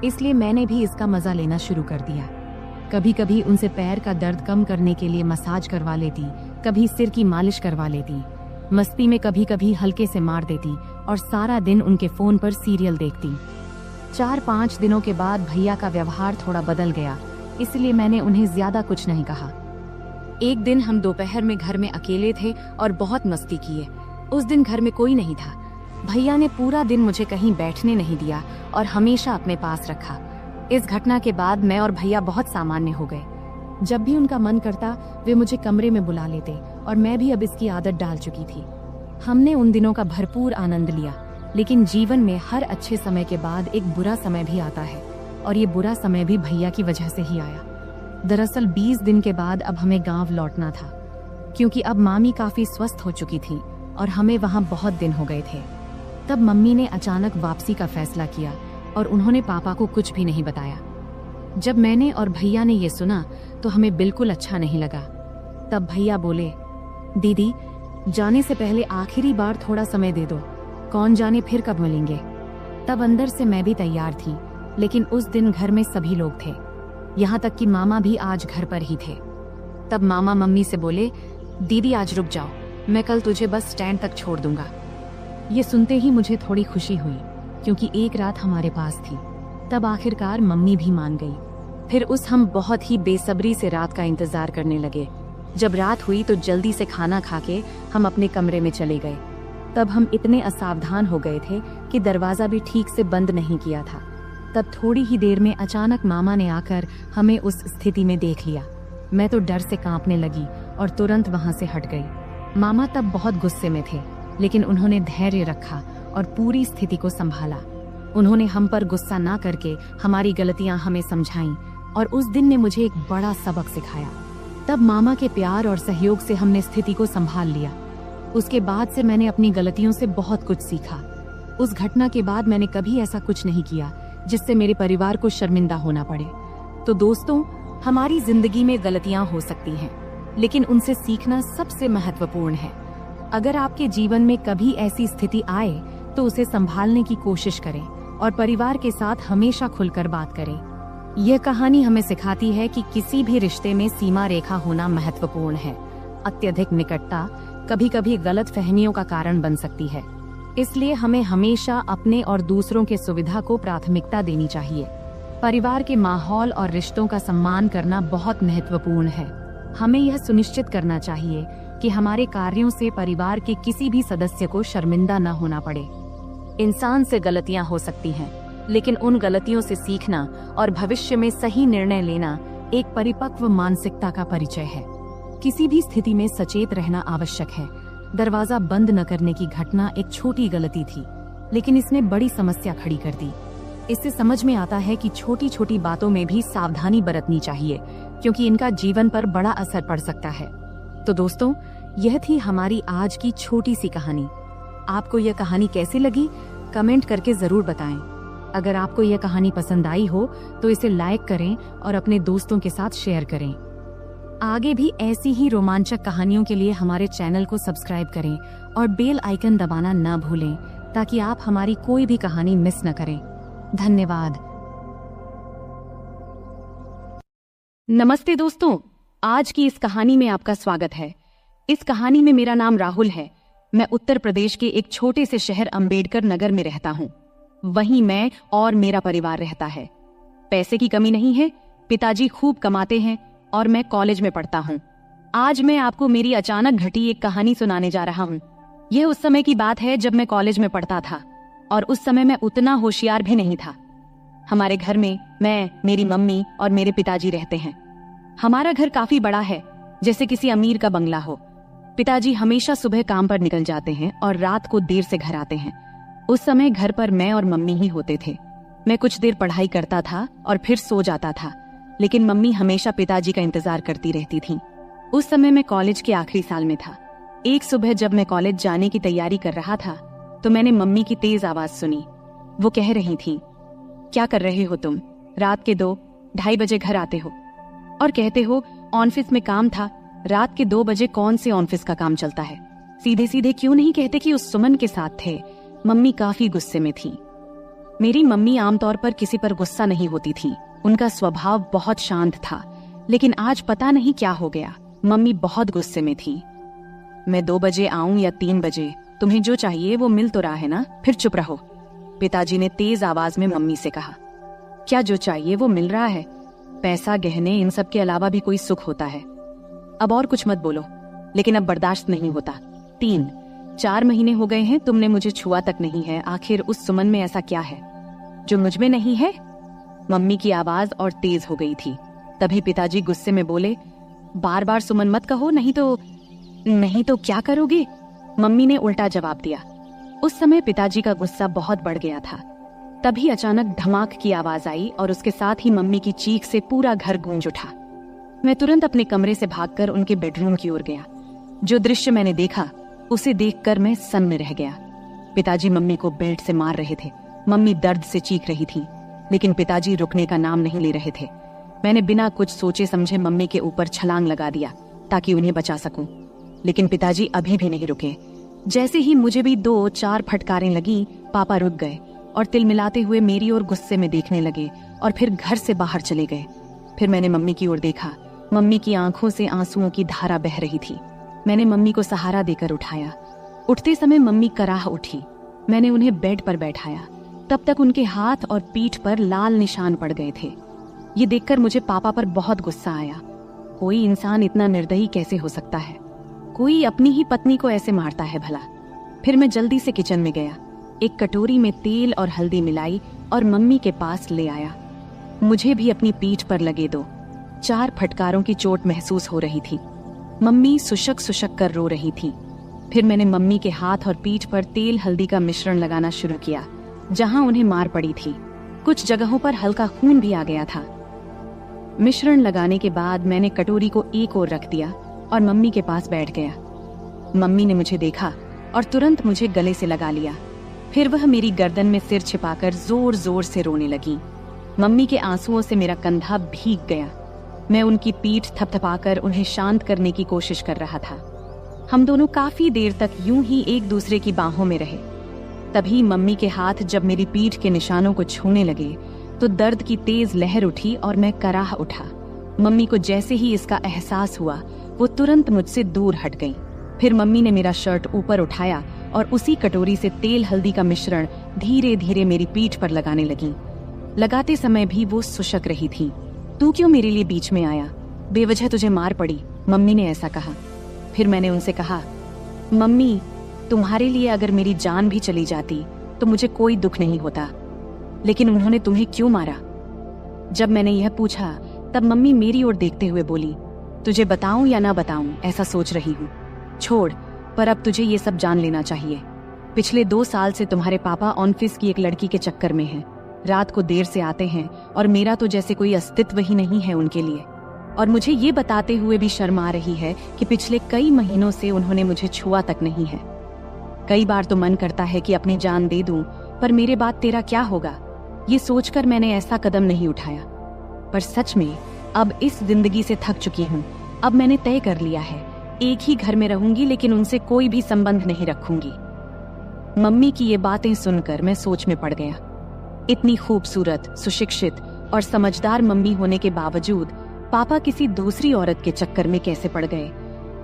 इसलिए मैंने भी इसका मजा लेना शुरू कर दिया। कभी कभी उनसे पैर का दर्द कम करने के लिए मसाज करवा लेती, कभी सिर की मालिश करवा लेती, मस्ती में कभी कभी हल्के से मार देती और सारा दिन उनके फोन पर सीरियल देखती। 4-5 दिनों के बाद भैया का व्यवहार थोड़ा बदल गया, इसलिए मैंने उन्हें ज्यादा कुछ नहीं कहा। एक दिन हम दोपहर में घर में अकेले थे और बहुत मस्ती किए। उस दिन घर में कोई नहीं था। भैया ने पूरा दिन मुझे कहीं बैठने नहीं दिया और हमेशा अपने पास रखा। इस घटना के बाद मैं और भैया बहुत सामान्य हो गए। जब भी उनका मन करता वे मुझे कमरे में बुला लेते और मैं भी अब इसकी आदत डाल चुकी थी। हमने उन दिनों का भरपूर आनंद लिया, लेकिन जीवन में हर अच्छे समय के बाद एक बुरा समय भी आता है और ये बुरा समय भी भैया की वजह से ही आया। दरअसल 20 दिन के बाद अब हमें गांव लौटना था, क्योंकि अब मामी काफी स्वस्थ हो चुकी थी और हमें वहां बहुत दिन हो गए थे। तब मम्मी ने अचानक वापसी का फैसला किया और उन्होंने पापा को कुछ भी नहीं बताया। जब मैंने और भैया ने ये सुना तो हमें बिल्कुल अच्छा नहीं लगा। तब भैया बोले, दीदी जाने से पहले आखिरी बार थोड़ा समय दे दो, कौन जाने फिर कब मिलेंगे। तब अंदर से मैं भी तैयार थी, लेकिन उस दिन घर में सभी लोग थे, यहाँ तक कि मामा भी आज घर पर ही थे। तब मामा मम्मी से बोले, दीदी आज रुक जाओ, मैं कल तुझे बस स्टैंड तक छोड़ दूंगा। ये सुनते ही मुझे थोड़ी खुशी हुई, क्योंकि एक रात हमारे पास थी। तब आखिरकार मम्मी भी मान गई। फिर हम बहुत ही बेसब्री से रात का इंतजार करने लगे। जब रात हुई तो जल्दी से खाना खा के हम अपने कमरे में चले गए। तब हम इतने असावधान हो गए थे कि दरवाजा भी ठीक से बंद नहीं किया था। तब थोड़ी ही देर में अचानक मामा ने आकर हमें उस स्थिति में देख लिया। मैं तो डर से कांपने लगी और तुरंत वहां से हट गई। मामा तब बहुत गुस्से में थे, लेकिन उन्होंने धैर्य रखा और पूरी स्थिति को संभाला। उन्होंने हम पर गुस्सा ना करके हमारी गलतियां हमें समझाईं और उस दिन ने मुझे एक बड़ा सबक सिखाया। तब मामा के प्यार और सहयोग से हमने स्थिति को संभाल लिया। उसके बाद से मैंने अपनी गलतियों से बहुत कुछ सीखा। उस घटना के बाद मैंने कभी ऐसा कुछ नहीं किया जिससे मेरे परिवार को शर्मिंदा होना पड़े। तो दोस्तों, हमारी जिंदगी में गलतियां हो सकती हैं, लेकिन उनसे सीखना सबसे महत्वपूर्ण है। अगर आपके जीवन में कभी ऐसी स्थिति आए तो उसे संभालने की कोशिश करें और परिवार के साथ हमेशा खुलकर बात करें। यह कहानी हमें सिखाती है कि किसी भी रिश्ते में सीमा रेखा होना महत्वपूर्ण है। अत्यधिक निकटता कभी कभी गलत फहमियों का कारण बन सकती है, इसलिए हमें हमेशा अपने और दूसरों के सुविधा को प्राथमिकता देनी चाहिए। परिवार के माहौल और रिश्तों का सम्मान करना बहुत महत्वपूर्ण है। हमें यह सुनिश्चित करना चाहिए कि हमारे कार्यों से परिवार के किसी भी सदस्य को शर्मिंदा न होना पड़े। इंसान से गलतियां हो सकती हैं, लेकिन उन गलतियों से सीखना और भविष्य में सही निर्णय लेना एक परिपक्व मानसिकता का परिचय है। किसी भी स्थिति में सचेत रहना आवश्यक है। दरवाजा बंद न करने की घटना एक छोटी गलती थी, लेकिन इसने बड़ी समस्या खड़ी कर दी। इससे समझ में आता है कि छोटी छोटी बातों में भी सावधानी बरतनी चाहिए, क्योंकि इनका जीवन पर बड़ा असर पड़ सकता है। तो दोस्तों, यह थी हमारी आज की छोटी सी कहानी। आपको यह कहानी कैसी लगी, कमेंट करके जरूर बताएं। अगर आपको यह कहानी पसंद आई हो तो इसे लाइक करें और अपने दोस्तों के साथ शेयर करें। आगे भी ऐसी ही रोमांचक कहानियों के लिए हमारे चैनल को सब्सक्राइब करें और बेल आइकन दबाना न भूलें, ताकि आप हमारी कोई भी कहानी मिस न करें। धन्यवाद। नमस्ते दोस्तों, आज की इस कहानी में आपका स्वागत है। इस कहानी में मेरा नाम राहुल है। मैं उत्तर प्रदेश के एक छोटे से शहर अंबेडकर नगर में रहता हूँ। वहीं मैं और मेरा परिवार रहता है। पैसे की कमी नहीं है, पिताजी खूब कमाते हैं और मैं कॉलेज में पढ़ता हूँ। आज मैं आपको मेरी अचानक घटी एक कहानी सुनाने जा रहा हूँ। यह उस समय की बात है जब मैं कॉलेज में पढ़ता था, और उस समय मैं उतना होशियार भी नहीं था। हमारे घर में मैं, मेरी मम्मी और मेरे पिताजी रहते हैं। हमारा घर काफी बड़ा है, जैसे किसी अमीर का बंगला हो। पिताजी हमेशा सुबह काम पर निकल जाते हैं और रात को देर से घर आते हैं। उस समय घर पर मैं और मम्मी ही होते थे। मैं कुछ देर पढ़ाई करता था और फिर सो जाता था, लेकिन मम्मी हमेशा पिताजी का इंतजार करती रहती थी। उस समय मैं कॉलेज के आखिरी साल में था। एक सुबह जब मैं कॉलेज जाने की तैयारी कर रहा था तो मैंने मम्मी की तेज आवाज सुनी। वो कह रही थी, क्या कर रहे हो तुम? रात के 2-2:30 बजे घर आते हो और कहते हो ऑफिस में काम था। रात के 2 बजे कौन से ऑफिस का काम चलता है? सीधे सीधे क्यों नहीं कहते कि उस सुमन के साथ थे? मम्मी काफी गुस्से में थी। मेरी मम्मी आमतौर पर किसी पर गुस्सा नहीं होती थी। उनका स्वभाव बहुत शांत था, लेकिन आज पता नहीं क्या हो गया, मम्मी बहुत गुस्से में थी। मैं 2 बजे आऊं या 3 बजे, तुम्हें जो चाहिए वो मिल तो रहा है ना, फिर चुप रहो। पिताजी ने तेज आवाज में मम्मी से कहा। क्या जो चाहिए वो मिल रहा है? पैसा, गहने, इन सब के अलावा भी कोई सुख होता है। अब और कुछ मत बोलो, लेकिन अब बर्दाश्त नहीं होता। 3-4 महीने हो गए हैं तुमने मुझे छुआ तक नहीं है। आखिर उस सुमन में ऐसा क्या है जो मुझ में नहीं है? मम्मी की आवाज और तेज हो गई थी। तभी पिताजी गुस्से में बोले, बार बार सुमन मत कहो, नहीं तो क्या करोगे? मम्मी ने उल्टा जवाब दिया। उस समय पिताजी का गुस्सा बहुत बढ़ गया था। तभी अचानक धमाक की आवाज आई और उसके साथ ही मम्मी की चीख से पूरा घर गूंज उठा। मैं तुरंत अपने कमरे से भागकर उनके बेडरूम की ओर गया। जो दृश्य मैंने देखा उसे देखकर मैं सन्न रह गया। पिताजी मम्मी को बेल्ट से मार रहे थे। मम्मी दर्द से चीख रही थी, लेकिन पिताजी रुकने का नाम नहीं ले रहे थे। मैंने बिना कुछ सोचे समझे मम्मी के ऊपर छलांग लगा दिया ताकि उन्हें बचा सकूं, लेकिन पिताजी अभी भी नहीं रुके। जैसे ही मुझे भी 2-4 फटकारें लगी, पापा रुक गए और तिलमिलाते हुए मेरी ओर गुस्से में देखने लगे और फिर घर से बाहर चले गए। फिर मैंने मम्मी की ओर देखा। मम्मी की आंखों से आंसुओं की धारा बह रही थी। मैंने मम्मी को सहारा देकर उठाया। उठते समय मम्मी कराह उठी। मैंने उन्हें बेड पर बैठाया। तब तक उनके हाथ और पीठ पर लाल निशान पड़ गए थे। ये देखकर मुझे पापा पर बहुत गुस्सा आया। कोई इंसान इतना निर्दयी कैसे हो सकता है? कोई अपनी ही पत्नी को ऐसे मारता है भला? फिर मैं जल्दी से किचन में गया, एक कटोरी में तेल और हल्दी मिलाई और मम्मी के पास ले आया। मुझे भी अपनी पीठ पर लगे 2-4 फटकारों की चोट महसूस हो रही थी। मम्मी सुशक सुशक कर रो रही थी। फिर मैंने मम्मी के हाथ और पीठ पर तेल हल्दी का मिश्रण लगाना शुरू किया, जहां उन्हें मार पड़ी थी। कुछ जगहों पर हल्का खून भी आ गया था। मिश्रण लगाने के बाद मैंने कटोरी को एक ओर रख दिया और मम्मी के पास बैठ गया। मम्मी ने मुझे देखा और तुरंत मुझे गले से लगा लिया। फिर वह मेरी गर्दन में सिर छिपाकर जोर जोर से रोने लगी। मम्मी के आंसुओं से मेरा कंधा भीग गया। मैं उनकी पीठ थपथपाकर उन्हें शांत करने की कोशिश कर रहा था। हम दोनों काफी देर तक यूं ही एक दूसरे की बाहों में रहे। तभी मम्मी के हाथ जब मेरी पीठ के निशानों को छूने लगे तो दर्द की तेज लहर उठी और मैं कराह उठा। मम्मी को जैसे ही इसका एहसास हुआ वो तुरंत मुझसे दूर हट गई। फिर मम्मी ने मेरा शर्ट ऊपर उठाया और उसी कटोरी से तेल हल्दी का मिश्रण धीरे धीरे मेरी पीठ पर लगाने लगी। लगाते समय भी वो सुशक रही थी। तू क्यों मेरे लिए बीच में आया? बेवजह तुझे मार पड़ी, मम्मी ने ऐसा कहा। फिर मैंने उनसे कहा, मम्मी, तुम्हारे लिए अगर मेरी जान भी चली जाती तो मुझे कोई दुख नहीं होता, लेकिन उन्होंने तुम्हें क्यों मारा? जब मैंने यह पूछा तब मम्मी मेरी ओर देखते हुए बोली, तुझे बताऊं या ना बताऊं ऐसा सोच रही हूँ। छोड़, पर अब तुझे ये सब जान लेना चाहिए। पिछले 2 साल से तुम्हारे पापा ऑफिस की एक लड़की के चक्कर में हैं। रात को देर से आते हैं और मेरा तो जैसे कोई अस्तित्व ही नहीं है उनके लिए। और मुझे ये बताते हुए भी शर्म आ रही है कि पिछले कई महीनों से उन्होंने मुझे छुआ तक नहीं है। कई बार तो मन करता है कि अपनी जान दे दूं, पर मेरे बाद तेरा क्या होगा, ये सोचकर मैंने ऐसा कदम नहीं उठाया। पर सच में अब इस जिंदगी से थक चुकी हूँ। अब मैंने तय कर लिया है, एक ही घर में रहूंगी, लेकिन उनसे कोई भी संबंध नहीं रखूंगी। मम्मी की ये बातें सुनकर मैं सोच में पड़ गया। इतनी खूबसूरत, सुशिक्षित और समझदार मम्मी होने के बावजूद पापा किसी दूसरी औरत के चक्कर में कैसे पड़ गए?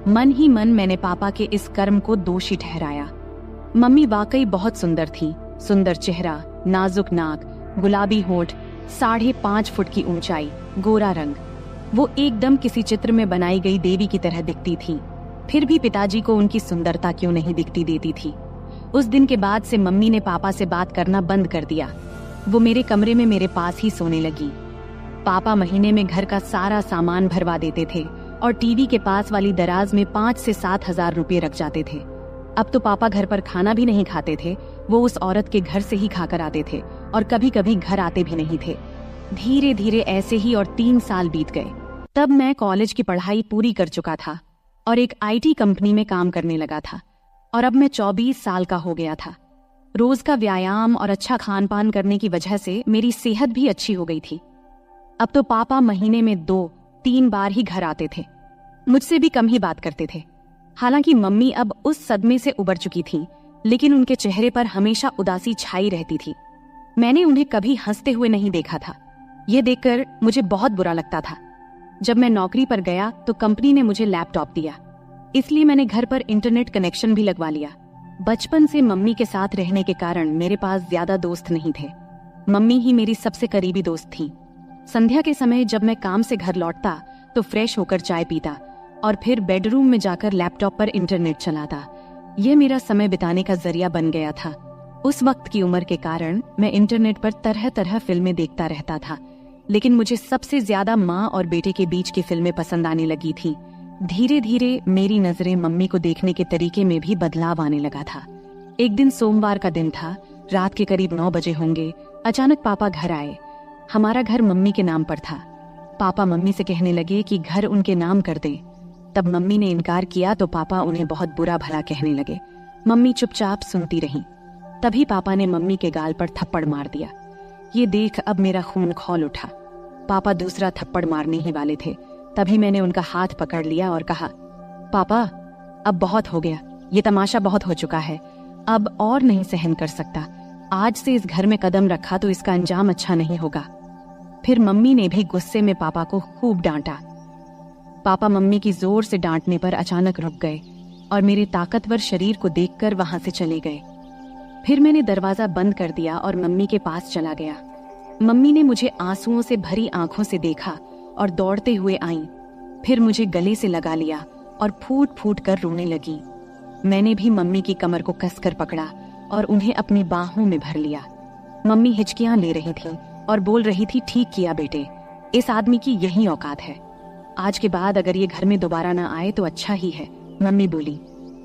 मन ही मन मैंने पापा के इस कर्म को दोषी ठहराया। मम्मी वाकई बहुत सुंदर थी। सुंदर चेहरा, नाजुक नाक, गुलाबी होंठ, 5.5 फुट की ऊंचाई, गोरा रंग। वो एकदम किसी चित्र में बनाई गई देवी की तरह दिखती थी। फिर भी पिताजी को उनकी सुंदरता क्यों नहीं दिखती देती थी। उस दिन के बाद से मम्मी ने पापा से बात करना बंद कर दिया। वो मेरे कमरे में मेरे पास ही सोने लगी। पापा महीने में घर का सारा सामान भरवा देते थे और टीवी के पास वाली दराज में 5 से 7 हजार रुपये रख जाते थे। अब तो पापा घर पर खाना भी नहीं खाते थे, वो उस औरत के घर से ही खाकर आते थे और कभी कभी घर आते भी नहीं थे। धीरे धीरे ऐसे ही और 3 साल बीत गए। तब मैं कॉलेज की पढ़ाई पूरी कर चुका था और एक IT कंपनी में काम करने लगा था और अब मैं 24 साल का हो गया था। रोज का व्यायाम और अच्छा खान पान करने की वजह से मेरी सेहत भी अच्छी हो गई थी। अब तो पापा महीने में 2-3 बार ही घर आते थे, मुझसे भी कम ही बात करते थे। हालांकि मम्मी अब उस सदमे से उबर चुकी थी, लेकिन उनके चेहरे पर हमेशा उदासी छाई रहती थी। मैंने उन्हें कभी हंसते हुए नहीं देखा था। यह देखकर मुझे बहुत बुरा लगता था। जब मैं नौकरी पर गया तो कंपनी ने मुझे लैपटॉप दिया, इसलिए मैंने घर पर इंटरनेट कनेक्शन भी लगवा लिया। बचपन से मम्मी के साथ रहने के कारण मेरे पास ज्यादा दोस्त नहीं थे। मम्मी ही मेरी सबसे करीबी दोस्त थी। संध्या के समय जब मैं काम से घर लौटता तो फ्रेश होकर चाय पीता और फिर बेडरूम में जाकर लैपटॉप पर इंटरनेट चलाता। यह मेरा समय बिताने का जरिया बन गया था। उस वक्त की उम्र के कारण मैं इंटरनेट पर तरह तरह फिल्में देखता रहता था, लेकिन मुझे सबसे ज्यादा माँ और बेटे के बीच की फिल्में पसंद आने लगी थी। धीरे धीरे मेरी नजरें मम्मी को देखने के तरीके में भी बदलाव आने लगा था। एक दिन सोमवार का दिन था, रात के करीब 9 बजे होंगे। अचानक पापा घर आए। हमारा घर मम्मी के नाम पर था। पापा मम्मी से कहने लगे कि घर उनके नाम कर दें। तब मम्मी ने इनकार किया तो पापा उन्हें बहुत बुरा भला कहने लगे। मम्मी चुपचाप सुनती रहीं। तभी पापा ने मम्मी के गाल पर थप्पड़ मार दिया। ये देख अब मेरा खून खौल उठा। पापा दूसरा थप्पड़ मारने ही वाले थे, तभी मैंने उनका हाथ पकड़ लिया और कहा, पापा अब बहुत हो गया, ये तमाशा बहुत हो चुका है, अब और नहीं सहन कर सकता। आज से इस घर में कदम रखा तो इसका अंजाम अच्छा नहीं होगा। फिर मम्मी ने भी गुस्से में पापा को खूब डांटा। पापा मम्मी की जोर से डांटने पर अचानक रुक गए और मेरे ताकतवर शरीर को देखकर वहां से चले गए। फिर मैंने दरवाजा बंद कर दिया और मम्मी के पास चला गया। मम्मी ने मुझे आंसुओं से भरी आंखों से देखा और दौड़ते हुए आईं। फिर मुझे गले से लगा लिया और फूट फूट कर रोने लगी। मैंने भी मम्मी की कमर को कसकर पकड़ा और उन्हें अपनी बाहों में भर लिया। मम्मी हिचकियां ले रही थीं और बोल रही थी, ठीक किया बेटे, इस आदमी की यही औकात है। आज के बाद अगर ये घर में दोबारा ना आए तो अच्छा ही है। मम्मी बोली,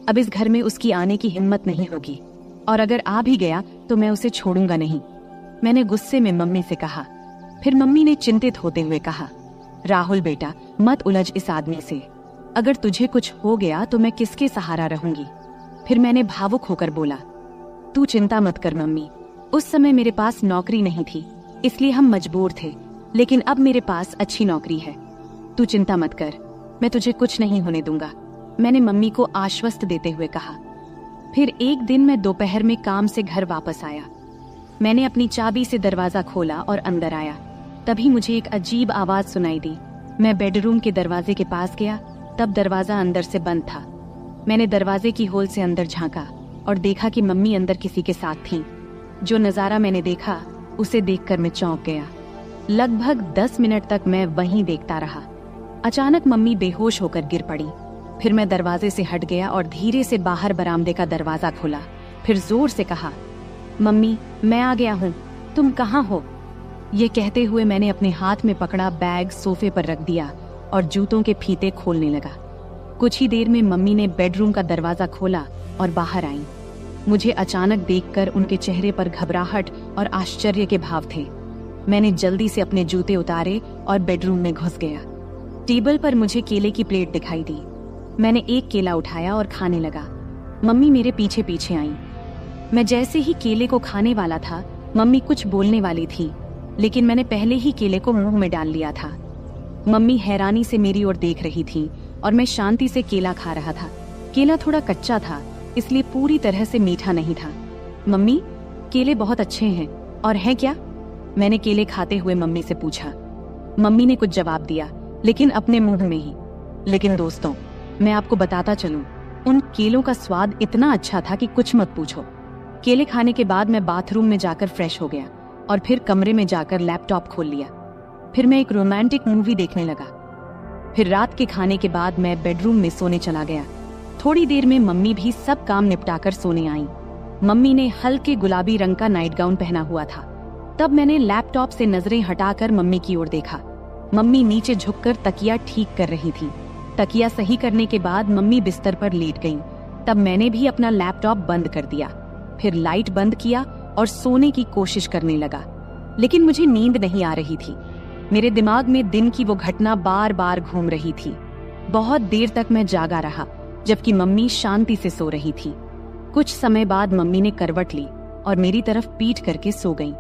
अब इस घर में उसकी आने की हिम्मत नहीं होगी और अगर आ भी गया तो मैं उसे छोड़ूंगा नहीं। मैंने गुस्से में मम्मी से कहा। फिर मम्मी ने चिंतित होते हुए कहा, राहुल बेटा, मत उलझ इस आदमी से। अगर तुझे कुछ हो गया तो मैं किसके सहारा रहूंगी। फिर मैंने भावुक होकर बोला, तू चिंता मत कर मम्मी, उस समय मेरे पास नौकरी नहीं थी इसलिए हम मजबूर थे, लेकिन अब मेरे पास अच्छी नौकरी है। तू चिंता मत कर, मैं तुझे कुछ नहीं होने दूंगा, मैंने मम्मी को आश्वस्त देते हुए कहा। फिर एक दिन मैं दोपहर में काम से घर वापस आया। मैंने अपनी चाबी से दरवाजा खोला और अंदर आया। तभी मुझे एक अजीब आवाज सुनाई दी। मैं बेडरूम के दरवाजे के पास गया, तब दरवाजा अंदर से बंद था। मैंने दरवाजे की होल से अंदर झांका और देखा कि मम्मी अंदर किसी के साथ थीं। जो नजारा मैंने देखा उसे देखकर मैं चौंक गया। लगभग 10 मिनट तक मैं वहीं देखता रहा। अचानक मम्मी बेहोश होकर गिर पड़ी। फिर मैं दरवाजे से हट गया और धीरे से बाहर बरामदे का दरवाजा खोला। फिर जोर से कहा, मम्मी मैं आ गया हूँ, तुम कहाँ हो। ये कहते हुए मैंने अपने हाथ में पकड़ा बैग सोफे पर रख दिया और जूतों के फीते खोलने लगा। कुछ ही देर में मम्मी ने बेडरूम का दरवाजा खोला और बाहर आई। मुझे अचानक देखकर उनके चेहरे पर घबराहट और आश्चर्य के भाव थे। मैंने जल्दी से अपने जूते उतारे और बेडरूम में घुस गया। टेबल पर मुझे केले की प्लेट दिखाई दी। मैंने एक केला उठाया और खाने लगा। मम्मी मेरे पीछे पीछे आई। मैं जैसे ही केले को खाने वाला था, मम्मी कुछ बोलने वाली थी, लेकिन मैंने पहले ही केले को मुंह में डाल लिया था। मम्मी हैरानी से मेरी ओर देख रही थी और मैं शांति से केला खा रहा था। केला थोड़ा कच्चा था, इसलिए पूरी तरह से मीठा नहीं था। मम्मी, केले बहुत अच्छे हैं और है क्या? मैंने केले खाते हुए मम्मी से पूछा। मम्मी ने कुछ जवाब दिया, लेकिन अपने मुंह में ही। लेकिन दोस्तों, मैं आपको बताता चलूं, उन केलों का स्वाद इतना अच्छा था कि कुछ मत पूछो। केले खाने के बाद मैं बाथरूम में जाकर फ्रेश हो गया और फिर कमरे में जाकर लैपटॉप खोल लिया। फिर मैं एक रोमांटिक मूवी देखने लगा। फिर रात के खाने के बाद मैं बेडरूम में सोने चला गया। थोड़ी देर में मम्मी भी सब काम निपटाकर सोने आईं। मम्मी ने हल्के गुलाबी रंग का नाइट गाउन पहना हुआ था। तब मैंने लैपटॉप से नजरें हटाकर मम्मी की ओर देखा। मम्मी नीचे झुककर तकिया ठीक कर रही थी। तकिया सही करने के बाद मम्मी बिस्तर पर लेट गईं। तब मैंने भी अपना लैपटॉप बंद कर दिया, फिर लाइट बंद किया और सोने की कोशिश करने लगा। लेकिन मुझे नींद नहीं आ रही थी। मेरे दिमाग में दिन की वो घटना बार बार घूम रही थी। बहुत देर तक मैं जागा रहा, जबकि मम्मी शांति से सो रही थी। कुछ समय बाद मम्मी ने करवट ली और मेरी तरफ पीठ करके सो गईं।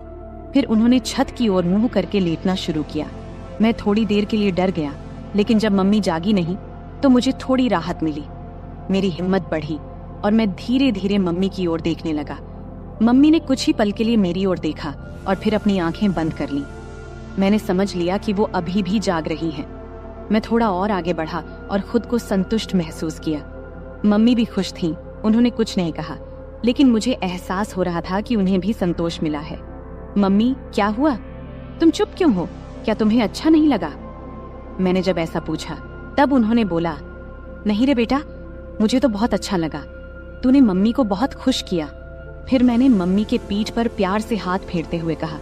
फिर उन्होंने छत की ओर मुंह करके लेटना शुरू किया। मैं थोड़ी देर के लिए डर गया, लेकिन जब मम्मी जागी नहीं तो मुझे थोड़ी राहत मिली। मेरी हिम्मत बढ़ी और मैं धीरे धीरे मम्मी की ओर देखने लगा। मम्मी ने कुछ ही पल के लिए मेरी ओर देखा और फिर अपनी आंखें बंद कर लीं। मैंने समझ लिया कि वो अभी भी जाग रही हैं। मैं थोड़ा और आगे बढ़ा और खुद को संतुष्ट महसूस किया। मम्मी भी खुश थीं, उन्होंने कुछ नहीं कहा, लेकिन मुझे एहसास हो रहा था कि उन्हें भी संतोष मिला है। मम्मी, क्या हुआ? तुम चुप क्यों हो? क्या तुम्हें अच्छा नहीं लगा? मैंने जब ऐसा पूछा तब उन्होंने बोला, नहीं रे बेटा, मुझे तो बहुत अच्छा लगा। तूने मम्मी को बहुत खुश किया। फिर मैंने मम्मी के पीठ पर प्यार से हाथ फेरते हुए कहा,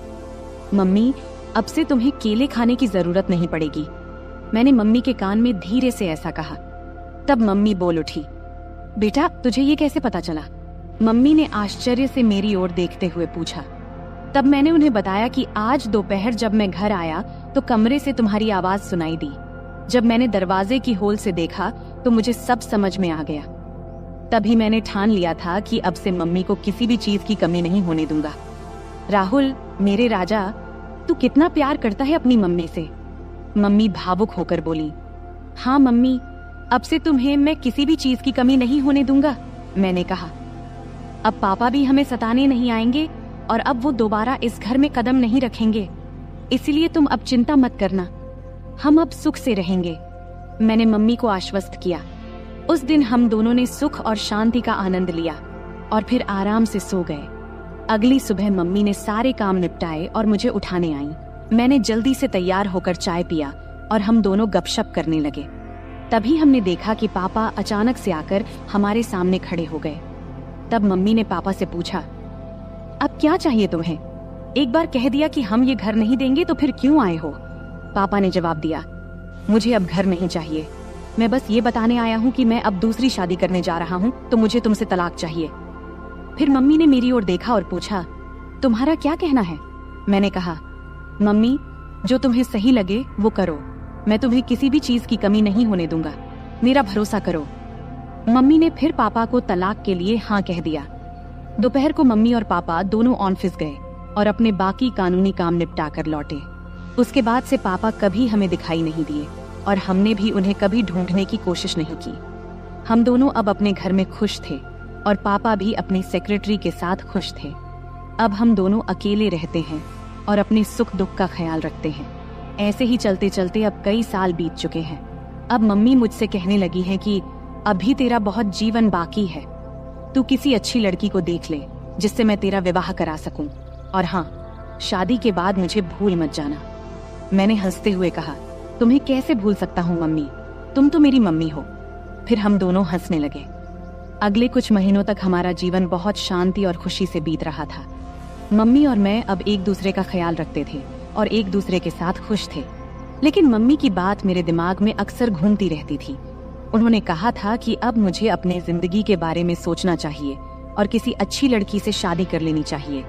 मम्मी, अब से तुम्हें केले खाने की जरूरत नहीं पड़ेगी। मैंने मम्मी के कान में धीरे से ऐसा कहा। तब मम्मी बोल उठी, बेटा, तुझे ये कैसे पता चला? मम्मी ने आश्चर्य से मेरी ओर देखते हुए पूछा। तब मैंने उन्हें बताया कि आज दोपहर जब मैं घर आया तो कमरे से तुम्हारी आवाज सुनाई दी। जब मैंने दरवाजे की होल से देखा तो मुझे सब समझ में आ गया। तभी मैंने ठान लिया था कि अब से मम्मी को किसी भी चीज की कमी नहीं होने दूंगा। राहुल, मेरे राजा, तू कितना प्यार करता है अपनी मम्मी से। मम्मी भावुक होकर बोली, हाँ मम्मी, अब से तुम्हें मैं किसी भी चीज की कमी नहीं होने दूंगा। मैंने कहा, अब पापा भी हमें सताने नहीं आएंगे और अब वो दोबारा इस घर में कदम नहीं रखेंगे, इसलिए तुम अब चिंता मत करना, हम अब सुख से रहेंगे। मैंने मम्मी को आश्वस्त किया। उस दिन हम दोनों ने सुख और शांति का आनंद लिया और फिर आराम से सो गए। अगली सुबह मम्मी ने सारे काम निपटाए और मुझे उठाने आईं। मैंने जल्दी से तैयार होकर चाय पिया और हम दोनों गपशप करने लगे। तभी हमने देखा कि पापा अचानक से आकर हमारे सामने खड़े हो गए। तब मम्मी ने पापा से पूछा, अब क्या चाहिए तुम्हें? एक बार कह दिया कि हम ये घर नहीं देंगे तो फिर क्यों आए हो? पापा ने जवाब दिया, मुझे अब घर नहीं चाहिए, मैं बस ये बताने आया हूँ कि मैं अब दूसरी शादी करने जा रहा हूँ, तो मुझे तुमसे तलाक चाहिए। फिर मम्मी ने मेरी ओर देखा और पूछा, तुम्हारा क्या कहना है? मैंने कहा, मम्मी, जो तुम्हें सही लगे वो करो, मैं तुम्हें किसी भी चीज की कमी नहीं होने दूंगा, मेरा भरोसा करो। मम्मी ने फिर पापा को तलाक के लिए हाँ कह दिया। दोपहर को मम्मी और पापा दोनों ऑफिस गए और अपने बाकी कानूनी काम निपटा कर लौटे। उसके बाद से पापा कभी हमें दिखाई नहीं दिए और हमने भी उन्हें कभी ढूंढने की कोशिश नहीं की। हम दोनों अब अपने घर में खुश थे और पापा भी अपनी सेक्रेटरी के साथ खुश थे। अब हम दोनों अकेले रहते हैं और अपने सुख दुख का ख्याल रखते हैं। ऐसे ही चलते चलते अब कई साल बीत चुके हैं। अब मम्मी मुझसे कहने लगी है कि अभी तेरा बहुत जीवन बाकी है, तू किसी अच्छी लड़की को देख ले जिससे मैं तेरा विवाह करा सकूं, और हाँ, शादी के बाद मुझे भूल मत जाना। मैंने हंसते हुए कहा, तुम्हें कैसे भूल सकता हूँ मम्मी, तुम तो मेरी मम्मी हो। फिर हम दोनों हंसने लगे। अगले कुछ महीनों तक हमारा जीवन बहुत शांति और खुशी से बीत रहा था। मम्मी और मैं अब एक दूसरे का ख्याल रखते थे और एक दूसरे के साथ खुश थे। लेकिन मम्मी की बात मेरे दिमाग में अक्सर घूमती रहती थी। उन्होंने कहा था कि अब मुझे अपने जिंदगी के बारे में सोचना चाहिए और किसी अच्छी लड़की से शादी कर लेनी चाहिए।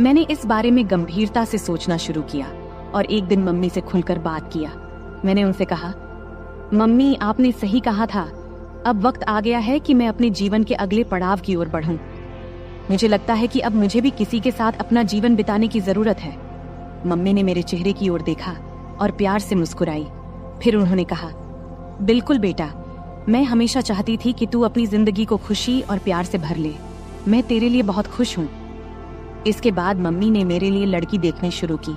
मैंने इस बारे में गंभीरता से सोचना शुरू किया और एक दिन मम्मी से खुलकर बात किया। मैंने उनसे कहा, मम्मी, आपने सही कहा था, अब वक्त आ गया है कि मैं अपने जीवन के अगले पड़ाव की ओर बढ़ूं। मुझे लगता है कि अब मुझे भी किसी के साथ अपना जीवन बिताने की जरूरत है। मम्मी ने मेरे चेहरे की ओर देखा और प्यार से मुस्कुराई। फिर उन्होंने कहा, बिल्कुल बेटा, मैं हमेशा चाहती थी कि तू अपनी जिंदगी को खुशी और प्यार से भर ले। मैं तेरे लिए बहुत खुश हूँ। इसके बाद मम्मी ने मेरे लिए लड़की देखनी शुरू की।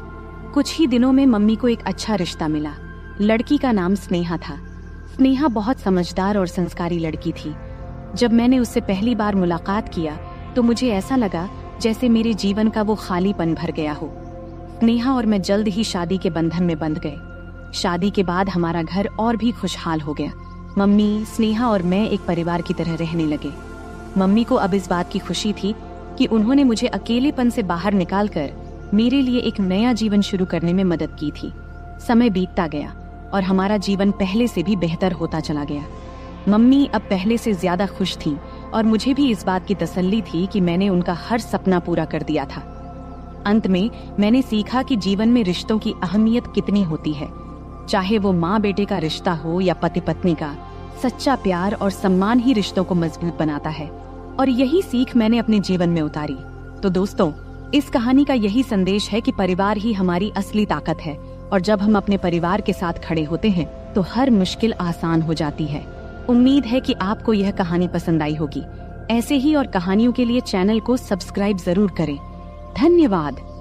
कुछ ही दिनों में मम्मी को एक अच्छा रिश्ता मिला। लड़की का नाम स्नेहा था। स्नेहा बहुत समझदार और संस्कारी लड़की थी। जब मैंने उससे पहली बार मुलाकात किया तो मुझे ऐसा लगा जैसे मेरे जीवन का वो खालीपन भर गया हो। स्नेहा और मैं जल्द ही शादी के बंधन में बंध गए। शादी के बाद हमारा घर और भी खुशहाल हो गया। मम्मी, स्नेहा और मैं एक परिवार की तरह रहने लगे। मम्मी को अब इस बात की खुशी थी कि उन्होंने मुझे अकेलेपन से बाहर निकालकर मेरे लिए एक नया जीवन शुरू करने में मदद की थी। समय बीतता गया और हमारा जीवन पहले से भी बेहतर होता चला गया। मम्मी अब पहले से ज्यादा खुश थीं और मुझे भी इस बात की तसल्ली थी कि मैंने उनका हर सपना पूरा कर दिया था। अंत में मैंने सीखा कि जीवन में रिश्तों की अहमियत कितनी होती है। चाहे वो माँ बेटे का रिश्ता हो या पति पत्नी का, सच्चा प्यार और सम्मान ही रिश्तों को मजबूत बनाता है। और यही सीख मैंने अपने जीवन में उतारी। तो दोस्तों, इस कहानी का यही संदेश है कि परिवार ही हमारी असली ताकत है और जब हम अपने परिवार के साथ खड़े होते हैं तो हर मुश्किल आसान हो जाती है। उम्मीद है कि आपको यह कहानी पसंद आई होगी। ऐसे ही और कहानियों के लिए चैनल को सब्सक्राइब जरूर करें। धन्यवाद।